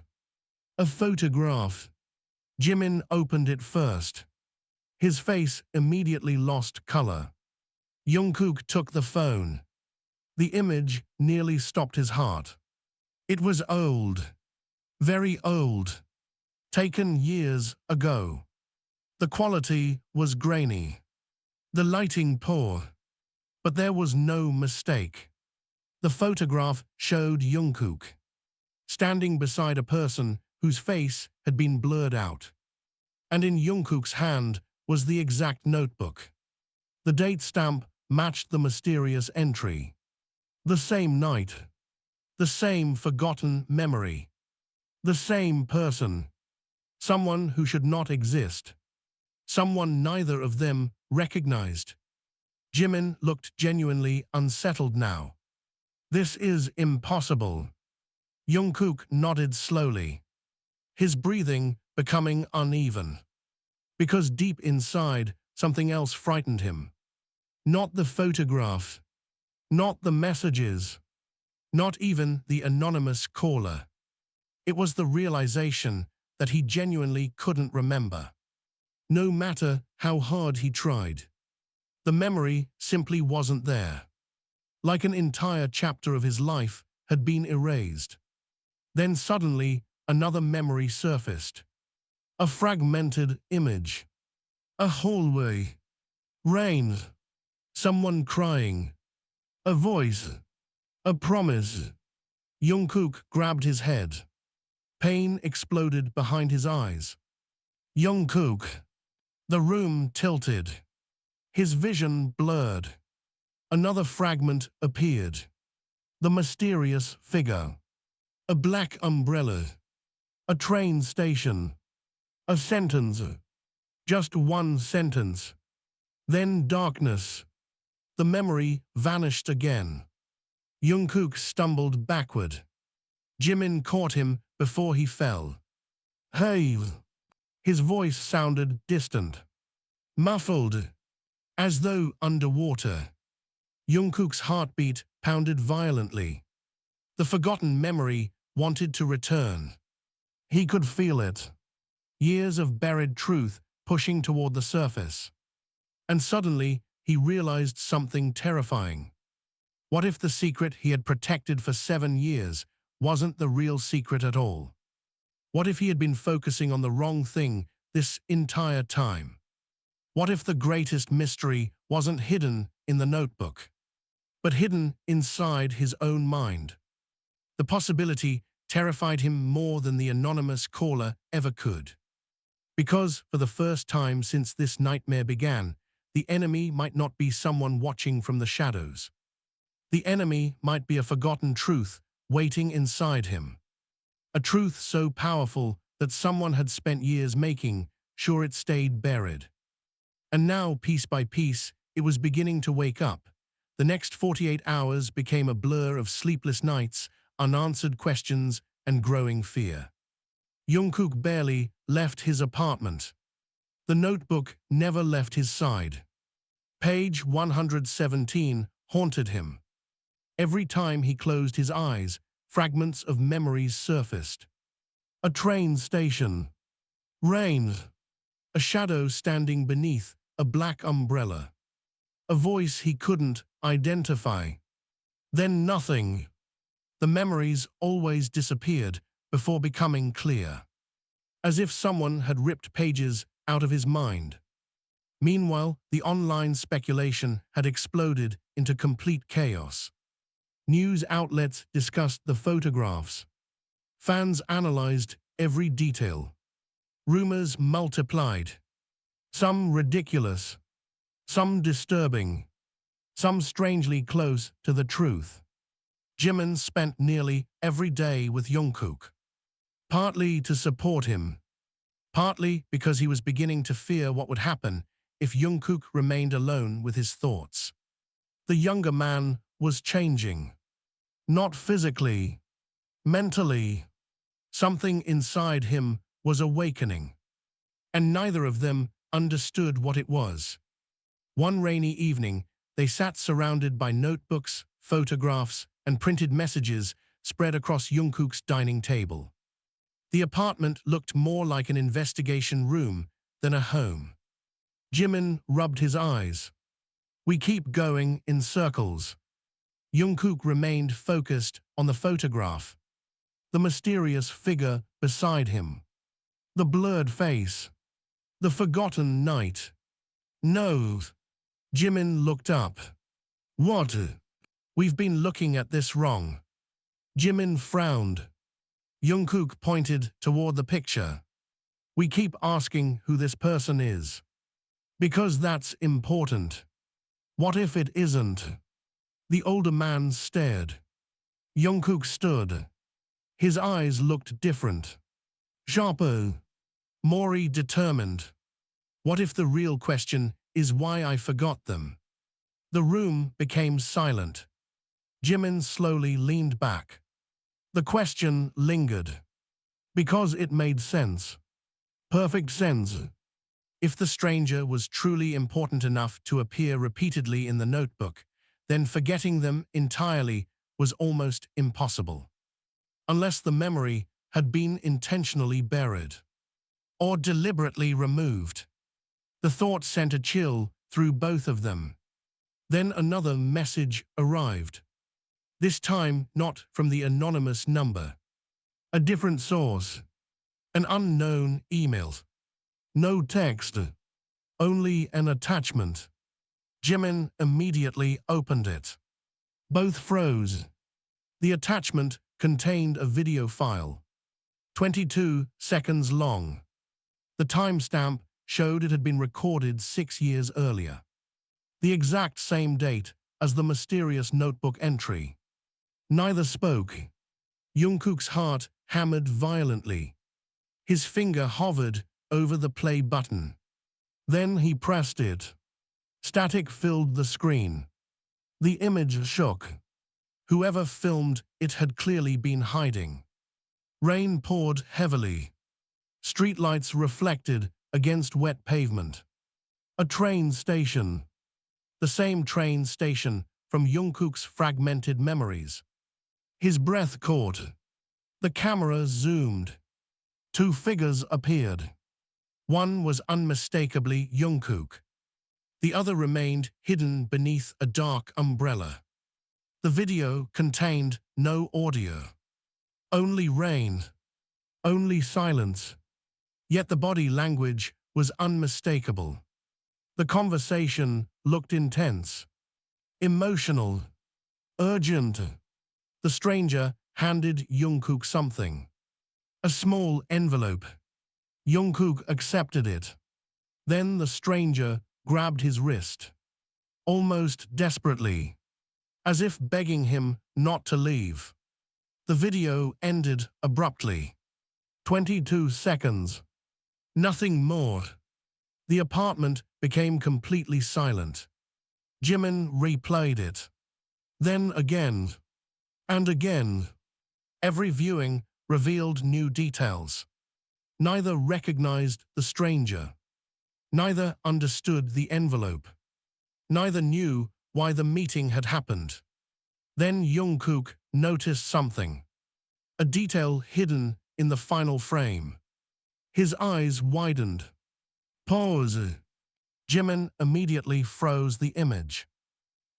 A photograph. Jimin opened it first. His face immediately lost color. Jungkook took the phone. The image nearly stopped his heart. It was old. Very old. Taken years ago. The quality was grainy. The lighting poor. But there was no mistake. The photograph showed Jungkook standing beside a person whose face had been blurred out. And in Jungkook's hand was the exact notebook. The date stamp matched the mysterious entry. The same night. The same forgotten memory. The same person. Someone who should not exist. Someone neither of them recognized. Jimin looked genuinely unsettled now. This is impossible. Jungkook nodded slowly. His breathing becoming uneven. Because deep inside, something else frightened him. Not the photograph. Not the messages. Not even the anonymous caller. It was the realization that he genuinely couldn't remember. No matter how hard he tried. The memory simply wasn't there. Like an entire chapter of his life had been erased. Then suddenly, another memory surfaced. A fragmented image. A hallway. Rain. Someone crying. A voice. A promise. Jungkook grabbed his head. Pain exploded behind his eyes. Jungkook. The room tilted. His vision blurred. Another fragment appeared. The mysterious figure. A black umbrella. A train station. A sentence. Just one sentence. Then darkness. The memory vanished again. Jungkook stumbled backward. Jimin caught him before he fell. Hey! His voice sounded distant, muffled, as though underwater. Jungkook's heartbeat pounded violently. The forgotten memory wanted to return. He could feel it. Years of buried truth pushing toward the surface. And suddenly, he realized something terrifying. What if the secret he had protected for 7 years wasn't the real secret at all? What if he had been focusing on the wrong thing this entire time? What if the greatest mystery wasn't hidden in the notebook, but hidden inside his own mind? The possibility terrified him more than the anonymous caller ever could. Because, for the first time since this nightmare began, the enemy might not be someone watching from the shadows. The enemy might be a forgotten truth waiting inside him. A truth so powerful that someone had spent years making sure it stayed buried. And now, piece by piece, it was beginning to wake up. The next 48 hours became a blur of sleepless nights, unanswered questions, and growing fear. Jungkook barely left his apartment. The notebook never left his side. Page 117 haunted him. Every time he closed his eyes, fragments of memories surfaced. A train station. Rain. A shadow standing beneath a black umbrella. A voice he couldn't identify. Then nothing. The memories always disappeared before becoming clear. As if someone had ripped pages out of his mind. Meanwhile, the online speculation had exploded into complete chaos. News outlets discussed the photographs. Fans analyzed every detail. Rumors multiplied. Some ridiculous, some disturbing, some strangely close to the truth. Jimin spent nearly every day with Jungkook. Partly to support him, partly because he was beginning to fear what would happen if Jungkook remained alone with his thoughts. The younger man was changing. Not physically, mentally. Something inside him was awakening. And neither of them understood what it was. One rainy evening, they sat surrounded by notebooks, photographs, and printed messages spread across Jungkook's dining table. The apartment looked more like an investigation room than a home. Jimin rubbed his eyes. We keep going in circles. Jungkook remained focused on the photograph. The mysterious figure beside him. The blurred face. The forgotten night. No. Jimin looked up. What? We've been looking at this wrong. Jimin frowned. Jungkook pointed toward the picture. We keep asking who this person is. Because that's important. What if it isn't? The older man stared. Jungkook stood. His eyes looked different. Sharper. More determined. What if the real question is why I forgot them? The room became silent. Jimin slowly leaned back. The question lingered. Because it made sense. Perfect sense. If the stranger was truly important enough to appear repeatedly in the notebook, then forgetting them entirely was almost impossible. Unless the memory had been intentionally buried. Or deliberately removed. The thought sent a chill through both of them. Then another message arrived. This time not from the anonymous number. A different source. An unknown email. No text. Only an attachment. Jimin immediately opened it. Both froze. The attachment contained a video file. 22 seconds long. The timestamp showed it had been recorded 6 years earlier. The exact same date as the mysterious notebook entry. Neither spoke. Jungkook's heart hammered violently. His finger hovered over the play button. Then he pressed it. Static filled the screen. The image shook. Whoever filmed it had clearly been hiding. Rain poured heavily. Streetlights reflected against wet pavement. A train station. The same train station from Jungkook's fragmented memories. His breath caught. The camera zoomed. Two figures appeared. One was unmistakably Jungkook. The other remained hidden beneath a dark umbrella. The video contained no audio. Only rain. Only silence. Yet the body language was unmistakable. The conversation looked intense, emotional, urgent. The stranger handed Jungkook something. A small envelope. Jungkook accepted it. Then the stranger grabbed his wrist, almost desperately, as if begging him not to leave. The video ended abruptly. 22 seconds. Nothing more. The apartment became completely silent. Jimin replayed it. Then again. And again. Every viewing revealed new details. Neither recognized the stranger. Neither understood the envelope. Neither knew why the meeting had happened. Then Jungkook noticed something. A detail hidden in the final frame. His eyes widened. Pause. Jimin immediately froze the image.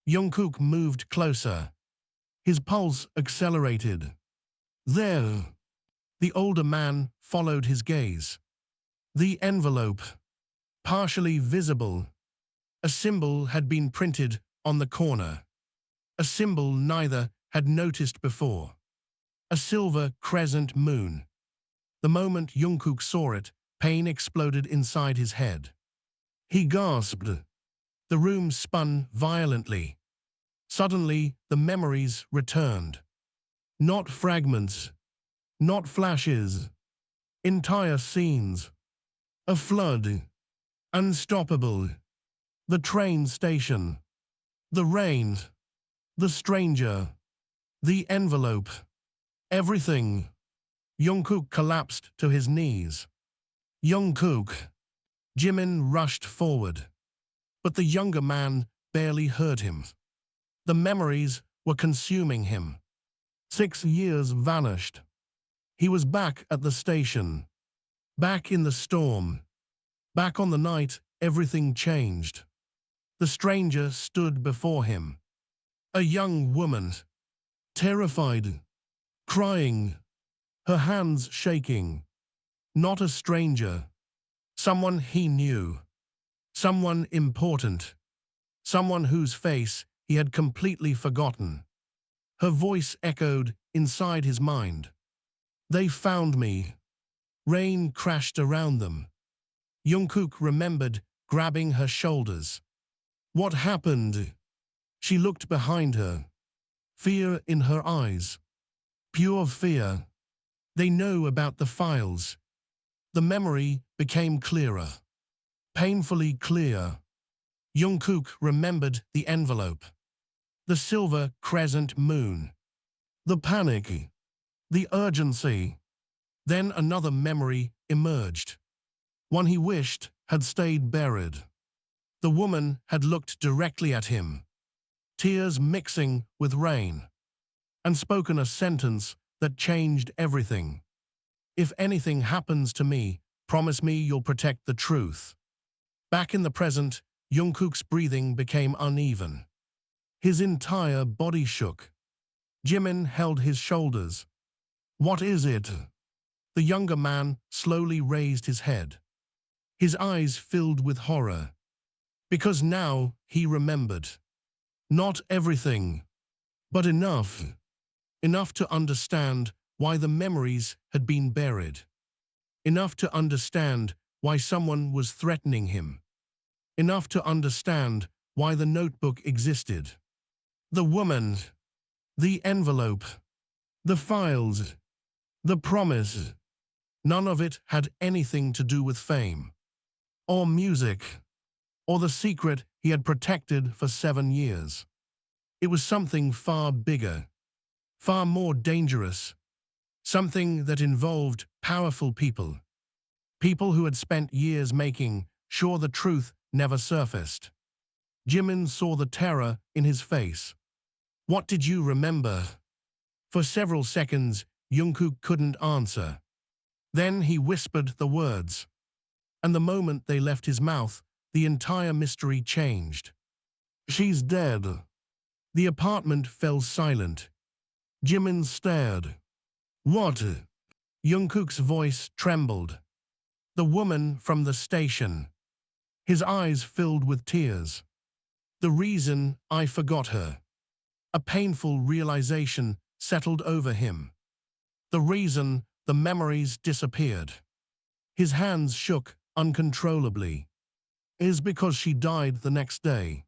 Jungkook moved closer. His pulse accelerated. There. The older man followed his gaze. The envelope. Partially visible. A symbol had been printed on the corner. A symbol neither had noticed before. A silver crescent moon. The moment Jungkook saw it, pain exploded inside his head. He gasped. The room spun violently. Suddenly, the memories returned. Not fragments. Not flashes. Entire scenes. A flood. Unstoppable. The train station. The rain. The stranger. The envelope. Everything. Jungkook collapsed to his knees. Jungkook. Jimin rushed forward. But the younger man barely heard him. The memories were consuming him. 6 years vanished. He was back at the station. Back in the storm. Back on the night everything changed. The stranger stood before him. A young woman. Terrified. Crying. Her hands shaking. Not a stranger. Someone he knew. Someone important. Someone whose face he had completely forgotten. Her voice echoed inside his mind. They found me. Rain crashed around them. Jungkook remembered grabbing her shoulders. What happened? She looked behind her. Fear in her eyes. Pure fear. They know about the files. The memory became clearer. Painfully clear. Jungkook remembered the envelope. The silver crescent moon. The panic. The urgency. Then another memory emerged. One he wished had stayed buried. The woman had looked directly at him, tears mixing with rain, and spoken a sentence that changed everything. If anything happens to me, promise me you'll protect the truth. Back in the present, Jungkook's breathing became uneven. His entire body shook. Jimin held his shoulders. What is it? The younger man slowly raised his head. His eyes filled with horror. Because now he remembered. Not everything, but enough. Enough to understand why the memories had been buried. Enough to understand why someone was threatening him. Enough to understand why the notebook existed. The woman. The envelope. The files. The promise. None of it had anything to do with fame, or music, or the secret he had protected for 7 years. It was something far bigger, far more dangerous, something that involved powerful people, people who had spent years making sure the truth never surfaced. Jimin saw the terror in his face. What did you remember? For several seconds, Jungkook couldn't answer. Then he whispered the words, and the moment they left his mouth, the entire mystery changed. She's dead. The apartment fell silent. Jimin stared. What? Jungkook's voice trembled. The woman from the station. His eyes filled with tears. The reason I forgot her. A painful realization settled over him. The reason the memories disappeared. His hands shook uncontrollably. Is because she died the next day.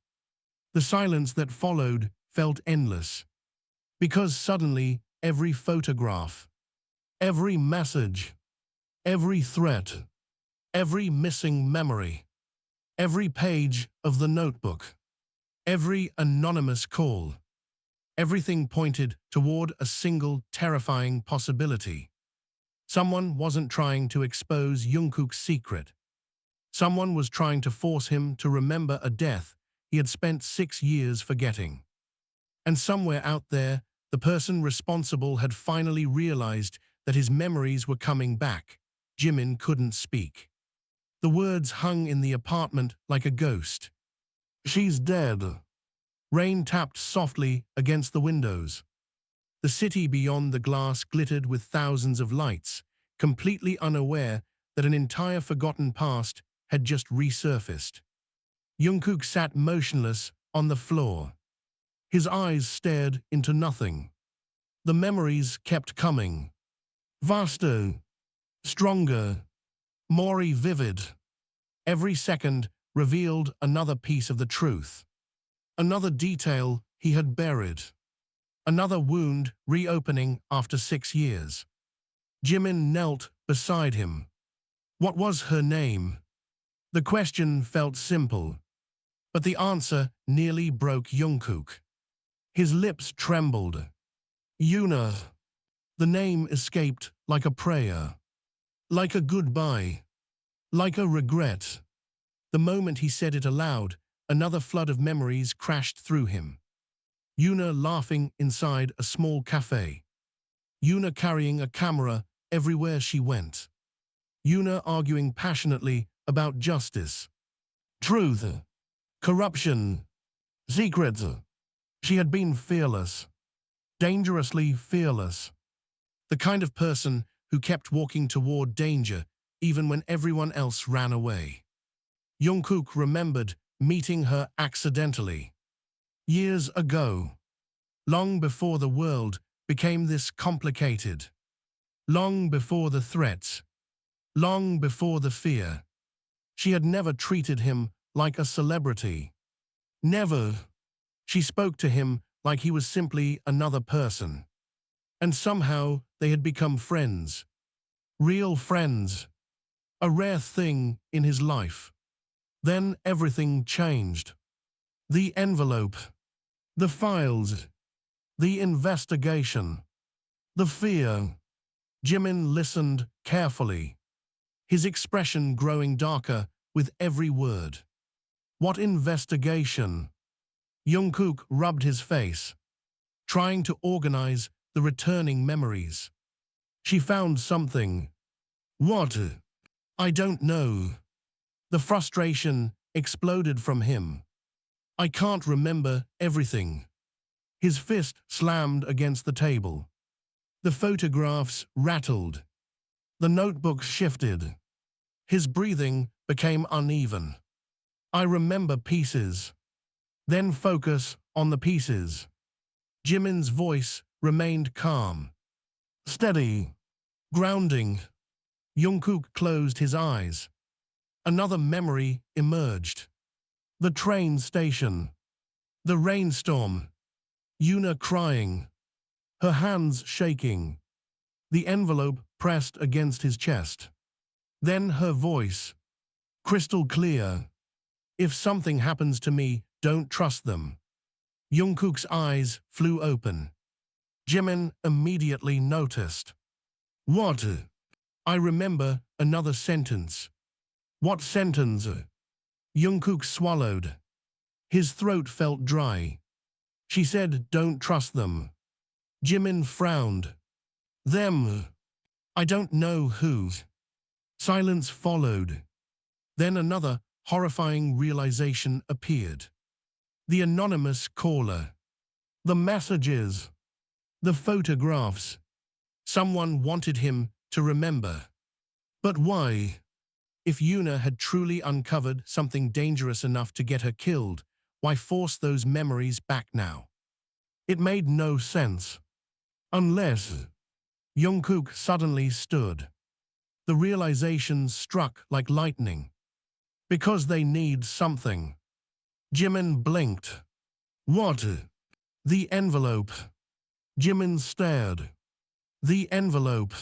The silence that followed felt endless. Because suddenly, every photograph, every message, every threat, every missing memory, every page of the notebook, every anonymous call, everything pointed toward a single terrifying possibility. Someone wasn't trying to expose Jungkook's secret. Someone was trying to force him to remember a death he had spent 6 years forgetting. And somewhere out there, the person responsible had finally realized that his memories were coming back. Jimin couldn't speak. The words hung in the apartment like a ghost. She's dead. Rain tapped softly against the windows. The city beyond the glass glittered with thousands of lights, completely unaware that an entire forgotten past had just resurfaced. Jungkook sat motionless on the floor. His eyes stared into nothing. The memories kept coming. Vaster, stronger, more vivid. Every second revealed another piece of the truth. Another detail he had buried. Another wound reopening after 6 years. Jimin knelt beside him. What was her name? The question felt simple, but the answer nearly broke Jungkook. His lips trembled. Yuna. The name escaped like a prayer, like a goodbye, like a regret. The moment he said it aloud, another flood of memories crashed through him. Yuna laughing inside a small cafe. Yuna carrying a camera everywhere she went. Yuna arguing passionately about justice, truth, corruption, secrets. She had been fearless, dangerously fearless. The kind of person who kept walking toward danger even when everyone else ran away. Jungkook remembered meeting her accidentally. Years ago, long before the world became this complicated, long before the threats, long before the fear. She had never treated him like a celebrity. Never. She spoke to him like he was simply another person. And somehow they had become friends. Real friends. A rare thing in his life. Then everything changed. The envelope. The files. The investigation. The fear. Jimin listened carefully, his expression growing darker with every word. What investigation? Jungkook rubbed his face, trying to organize the returning memories. She found something. What? I don't know. The frustration exploded from him. I can't remember everything. His fist slammed against the table. The photographs rattled. The notebook shifted. His breathing became uneven. I remember pieces. Then focus on the pieces. Jimin's voice remained calm. Steady. Grounding. Jungkook closed his eyes. Another memory emerged. The train station. The rainstorm. Yuna crying. Her hands shaking. The envelope pressed against his chest. Then her voice, crystal clear. If something happens to me, don't trust them. Jungkook's eyes flew open. Jimin immediately noticed. What? I remember another sentence. What sentence? Jungkook swallowed. His throat felt dry. She said, don't trust them. Jimin frowned. Them. I don't know who. Silence followed. Then another horrifying realization appeared. The anonymous caller. The messages. The photographs. Someone wanted him to remember. But why? If Yuna had truly uncovered something dangerous enough to get her killed, why force those memories back now? It made no sense. Unless Jungkook suddenly stood. The realization struck like lightning. Because they need something. Jimin blinked. What? The envelope. Jimin stared. The envelope.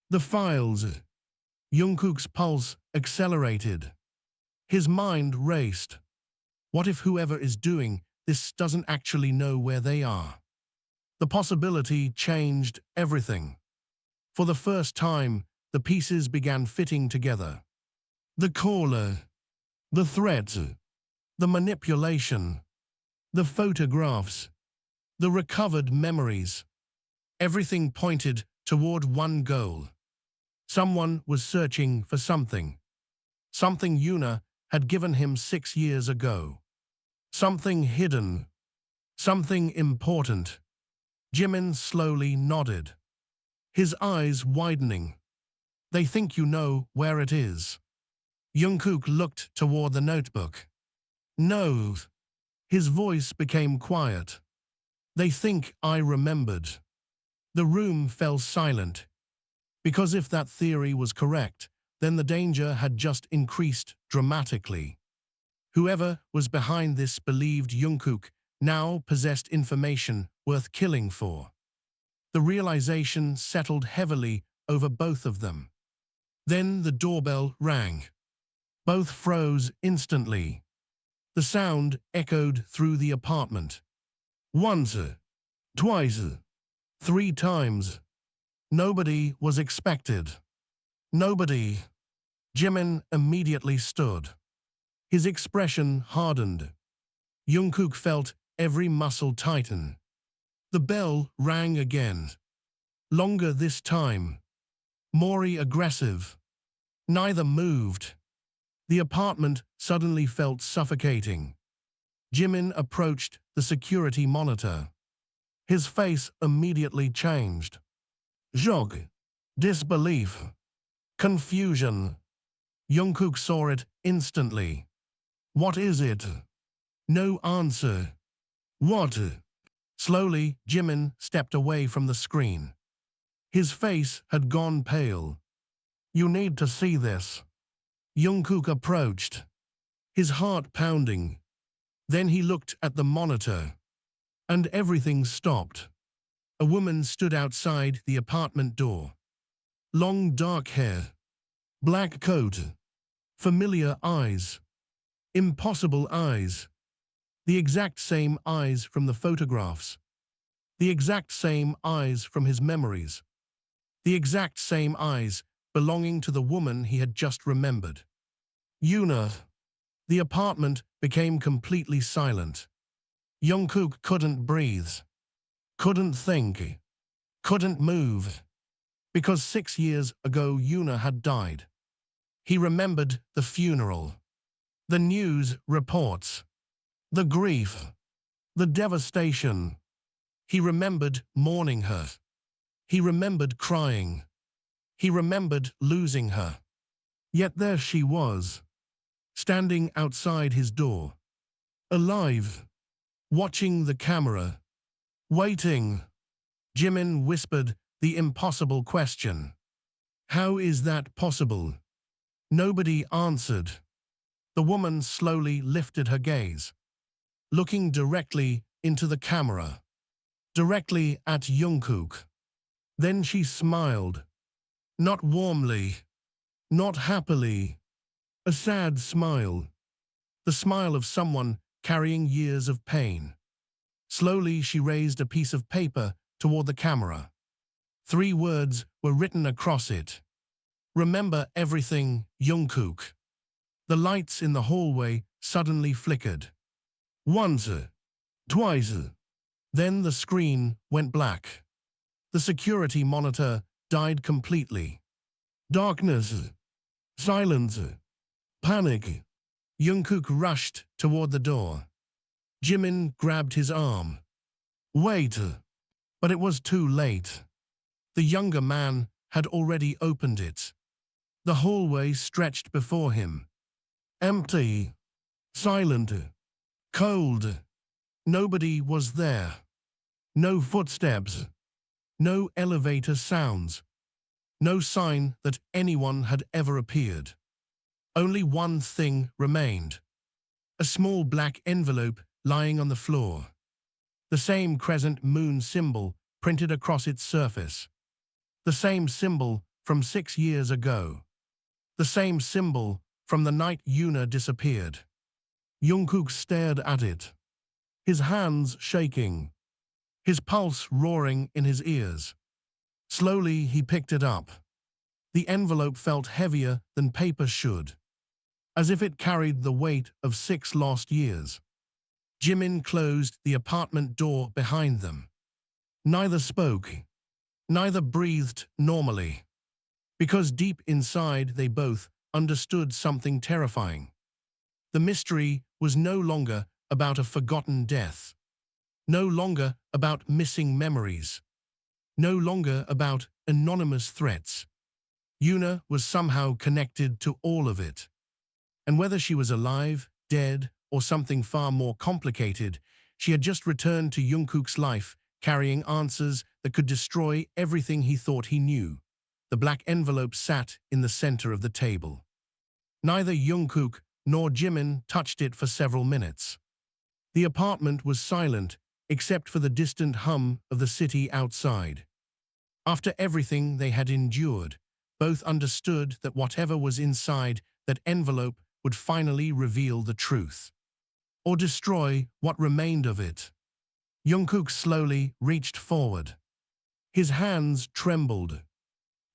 The files. Jungkook's pulse accelerated. His mind raced. What if whoever is doing this doesn't actually know where they are? The possibility changed everything. For the first time, the pieces began fitting together. The caller, the threats, the manipulation, the photographs, the recovered memories. Everything pointed toward one goal. Someone was searching for something. Something Yuna had given him 6 years ago. Something hidden. Something important. Jimin slowly nodded. His eyes widening. They think you know where it is. Jungkook looked toward the notebook. No. His voice became quiet. They think I remembered. The room fell silent. Because if that theory was correct, then the danger had just increased dramatically. Whoever was behind this believed Jungkook now possessed information worth killing for. The realization settled heavily over both of them. Then the doorbell rang. Both froze instantly. The sound echoed through the apartment. Once, twice, 3 times. Nobody was expected. Nobody. Jimin immediately stood. His expression hardened. Jungkook felt every muscle tighten. The bell rang again. Longer this time. More aggressive. Neither moved. The apartment suddenly felt suffocating. Jimin approached the security monitor. His face immediately changed. Shock, disbelief, confusion. Jungkook saw it instantly. What is it? No answer. What? Slowly, Jimin stepped away from the screen. His face had gone pale. You need to see this. Jungkook approached, his heart pounding. Then he looked at the monitor. And everything stopped. A woman stood outside the apartment door. Long dark hair. Black coat. Familiar eyes. Impossible eyes. The exact same eyes from the photographs. The exact same eyes from his memories. The exact same eyes belonging to the woman he had just remembered. Yuna. The apartment became completely silent. Jungkook couldn't breathe. Couldn't think. Couldn't move. Because 6 years ago Yuna had died. He remembered the funeral. The news reports. The grief. The devastation. He remembered mourning her. He remembered crying. He remembered losing her. Yet there she was, standing outside his door. Alive. Watching the camera. Waiting. Jimin whispered the impossible question. How is that possible? Nobody answered. The woman slowly lifted her gaze, looking directly into the camera, directly at Jungkook. Then she smiled. Not warmly, not happily. A sad smile. The smile of someone carrying years of pain. Slowly she raised a piece of paper toward the camera. 3 words were written across it. Remember everything, Jungkook. The lights in the hallway suddenly flickered. Once, twice. Then the screen went black. The security monitor died completely. Darkness, silence, panic. Jungkook rushed toward the door. Jimin grabbed his arm. Wait. But it was too late. The younger man had already opened it. The hallway stretched before him. Empty, silent, cold. Nobody was there. No footsteps. No elevator sounds. No sign that anyone had ever appeared. Only one thing remained. A small black envelope lying on the floor. The same crescent moon symbol printed across its surface. The same symbol from 6 years ago. The same symbol from the night Yuna disappeared. Jungkook stared at it, his hands shaking, his pulse roaring in his ears. Slowly he picked it up. The envelope felt heavier than paper should, as if it carried the weight of 6 lost years. Jimin closed the apartment door behind them. Neither spoke, neither breathed normally, because deep inside they both understood something terrifying. The mystery was no longer about a forgotten death, no longer about missing memories, no longer about anonymous threats. Yuna was somehow connected to all of it. And whether she was alive, dead, or something far more complicated, she had just returned to Jungkook's life, carrying answers that could destroy everything he thought he knew. The black envelope sat in the center of the table. Neither Jungkook nor Jimin touched it for several minutes. The apartment was silent, except for the distant hum of the city outside. After everything they had endured, both understood that whatever was inside that envelope would finally reveal the truth, or destroy what remained of it. Jungkook slowly reached forward. His hands trembled,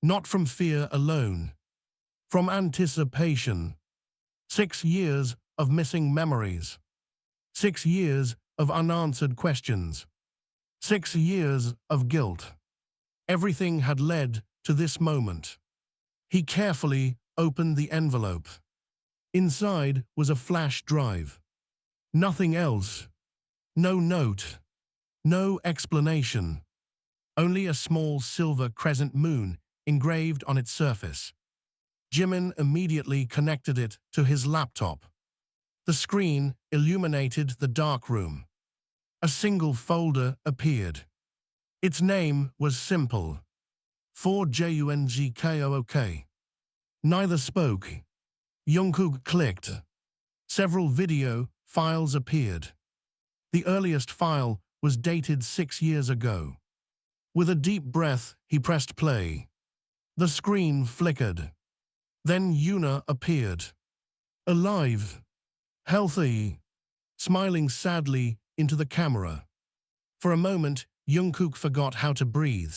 not from fear alone, from anticipation. 6 years of missing memories. 6 years of unanswered questions. 6 years of guilt. Everything had led to this moment. He carefully opened the envelope. Inside was a flash drive. Nothing else. No note. No explanation. Only a small silver crescent moon engraved on its surface. Jimin immediately connected it to his laptop. The screen illuminated the dark room. A single folder appeared. Its name was simple. For Jungkook. Neither spoke. Jungkook clicked. Several video files appeared. The earliest file was dated 6 years ago. With a deep breath, he pressed play. The screen flickered. Then Yuna appeared. Alive. Healthy. Smiling sadly into the camera. For a moment, Jungkook forgot how to breathe.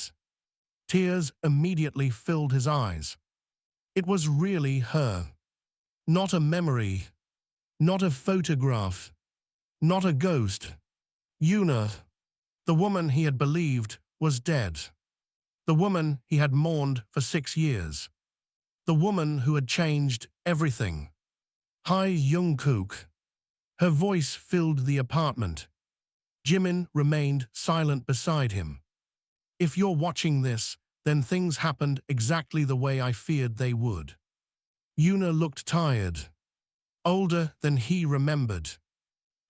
Tears immediately filled his eyes. It was really her. Not a memory. Not a photograph. Not a ghost. Yuna. The woman he had believed was dead. The woman he had mourned for 6 years. The woman who had changed everything. Hi, Jungkook. Her voice filled the apartment. Jimin remained silent beside him. If you're watching this, then things happened exactly the way I feared they would. Yuna looked tired. Older than he remembered.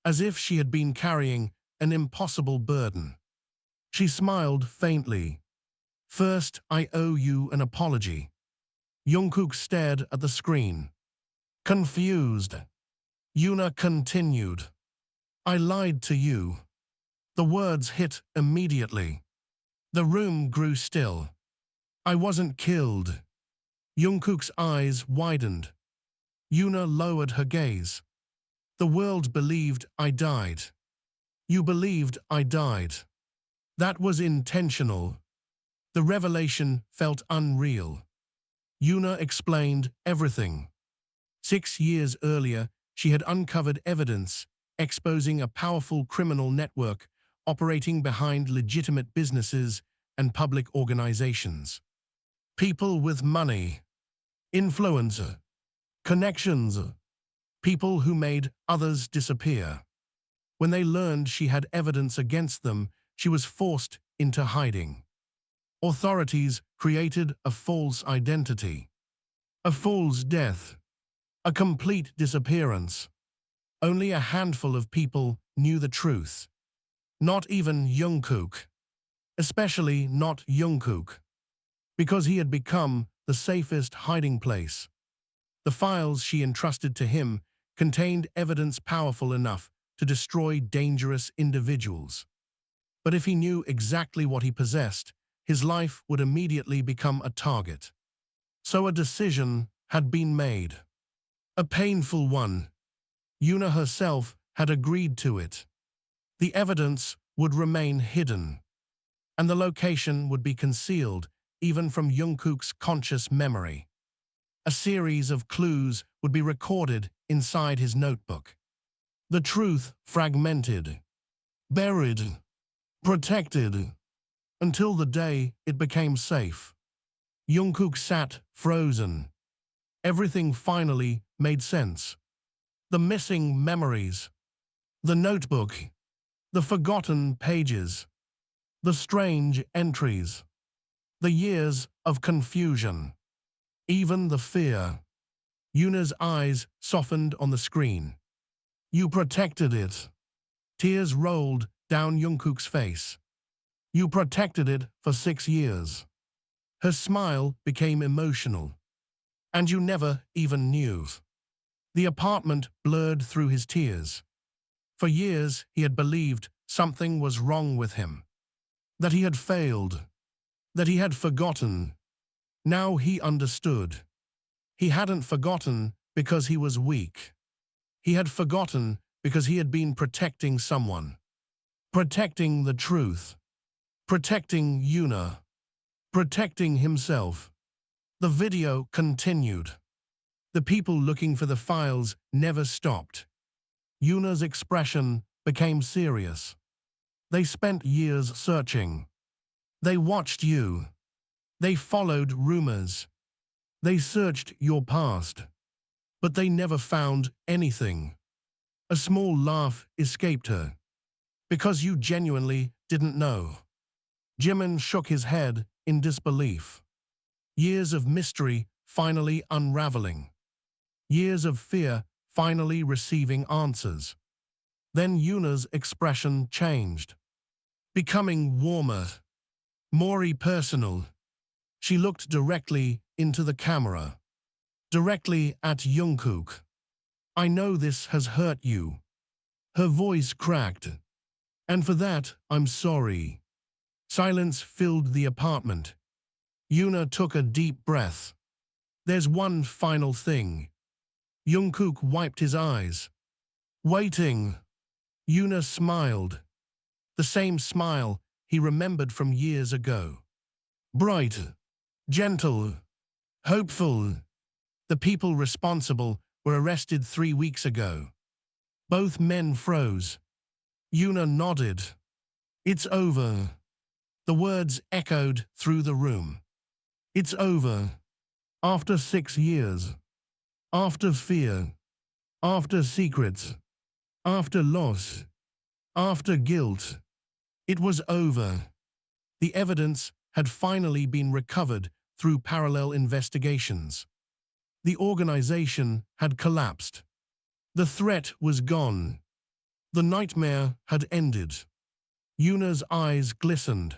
As if she had been carrying an impossible burden. She smiled faintly. First, I owe you an apology. Jungkook stared at the screen. Confused. Yuna continued. I lied to you. The words hit immediately. The room grew still. I wasn't killed. Jungkook's eyes widened. Yuna lowered her gaze. The world believed I died. You believed I died. That was intentional. The revelation felt unreal. Yuna explained everything. 6 years earlier, she had uncovered evidence exposing a powerful criminal network operating behind legitimate businesses and public organizations. People with money, influence, connections, people who made others disappear. When they learned she had evidence against them, she was forced into hiding. Authorities created a false identity, a false death, a complete disappearance. Only a handful of people knew the truth. Not even Jungkook. Especially not Jungkook. Because he had become the safest hiding place. The files she entrusted to him contained evidence powerful enough to destroy dangerous individuals. But if he knew exactly what he possessed, his life would immediately become a target. So a decision had been made. A painful one. Yuna herself had agreed to it. The evidence would remain hidden, and the location would be concealed even from Jungkook's conscious memory. A series of clues would be recorded inside his notebook. The truth fragmented, buried, protected, until the day it became safe. Jungkook sat frozen. Everything finally made sense. The missing memories, the notebook, the forgotten pages, the strange entries, the years of confusion, even the fear. Yuna's eyes softened on the screen. You protected it. Tears rolled down Jungkook's face. You protected it for 6 years. Her smile became emotional. And you never even knew. The apartment blurred through his tears. For years he had believed something was wrong with him. That he had failed. That he had forgotten. Now he understood. He hadn't forgotten because he was weak. He had forgotten because he had been protecting someone. Protecting the truth. Protecting Yuna. Protecting himself. The video continued. The people looking for the files never stopped. Yuna's expression became serious. They spent years searching. They watched you. They followed rumors. They searched your past. But they never found anything. A small laugh escaped her. Because you genuinely didn't know. Jimin shook his head in disbelief. Years of mystery finally unraveling. Years of fear finally receiving answers. Then Yuna's expression changed. Becoming warmer. More personal. She looked directly into the camera. Directly at Jungkook. I know this has hurt you. Her voice cracked. And for that, I'm sorry. Silence filled the apartment. Yuna took a deep breath. There's one final thing. Jungkook wiped his eyes. Waiting. Yuna smiled. The same smile he remembered from years ago. Bright. Gentle. Hopeful. The people responsible were arrested 3 weeks ago. Both men froze. Yuna nodded. It's over. The words echoed through the room. It's over. After 6 years. After fear. After secrets. After loss. After guilt. It was over. The evidence had finally been recovered through parallel investigations. The organization had collapsed. The threat was gone. The nightmare had ended. Yuna's eyes glistened.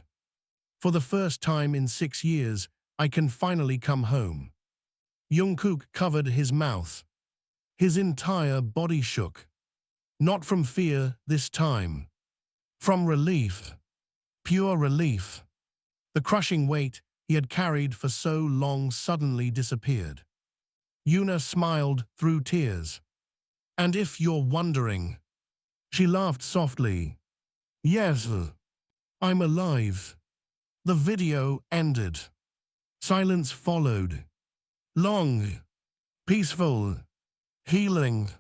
For the first time in 6 years, I can finally come home. Jungkook covered his mouth. His entire body shook. Not from fear this time. From relief. Pure relief. The crushing weight he had carried for so long suddenly disappeared. Yuna smiled through tears. And if you're wondering, she laughed softly. Yes, I'm alive. The video ended. Silence followed. Long, peaceful, healing.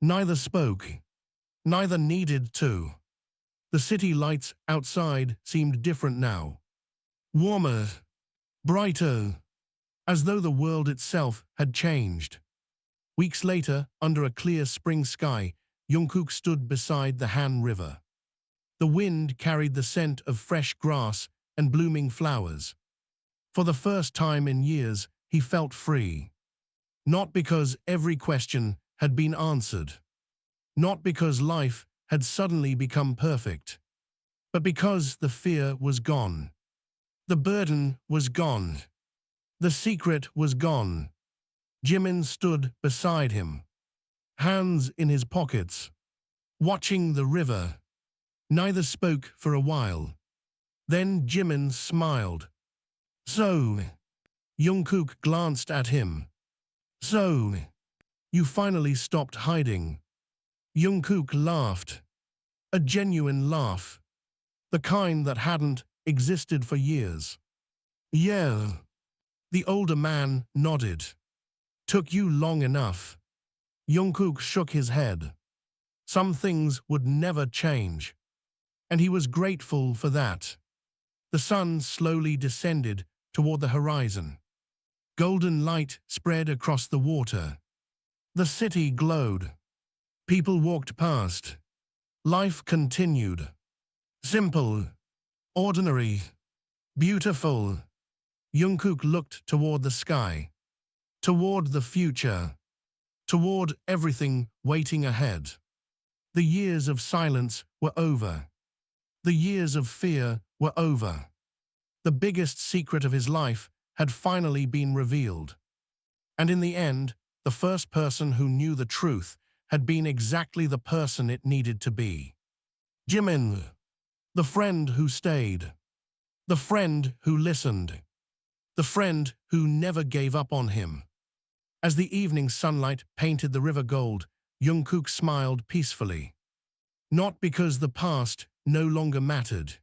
Neither spoke. Neither needed to. The city lights outside seemed different now. Warmer, brighter, as though the world itself had changed. Weeks later, under a clear spring sky, Jungkook stood beside the Han River. The wind carried the scent of fresh grass and blooming flowers. For the first time in years, he felt free. Not because every question had been answered. Not because life had suddenly become perfect. But because the fear was gone. The burden was gone. The secret was gone. Jimin stood beside him, hands in his pockets, watching the river. Neither spoke for a while. Then Jimin smiled. So, Jungkook glanced at him. So, you finally stopped hiding. Jungkook laughed. A genuine laugh. The kind that hadn't existed for years. Yeah. The older man nodded. Took you long enough. Jungkook shook his head. Some things would never change. And he was grateful for that. The sun slowly descended toward the horizon. Golden light spread across the water. The city glowed. People walked past. Life continued. Simple. Ordinary. Beautiful. Jungkook looked toward the sky. Toward the future. Toward everything waiting ahead. The years of silence were over. The years of fear were over. The biggest secret of his life had finally been revealed. And in the end, the first person who knew the truth had been exactly the person it needed to be. Jimin. The friend who stayed. The friend who listened. The friend who never gave up on him. As the evening sunlight painted the river gold, Jungkook smiled peacefully. Not because the past no longer mattered,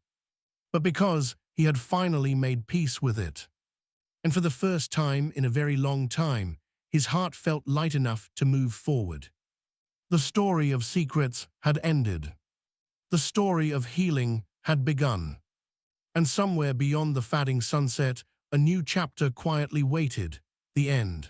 but because he had finally made peace with it. And for the first time in a very long time, his heart felt light enough to move forward. The story of secrets had ended. The story of healing had begun. And somewhere beyond the fading sunset, a new chapter quietly waited, the end.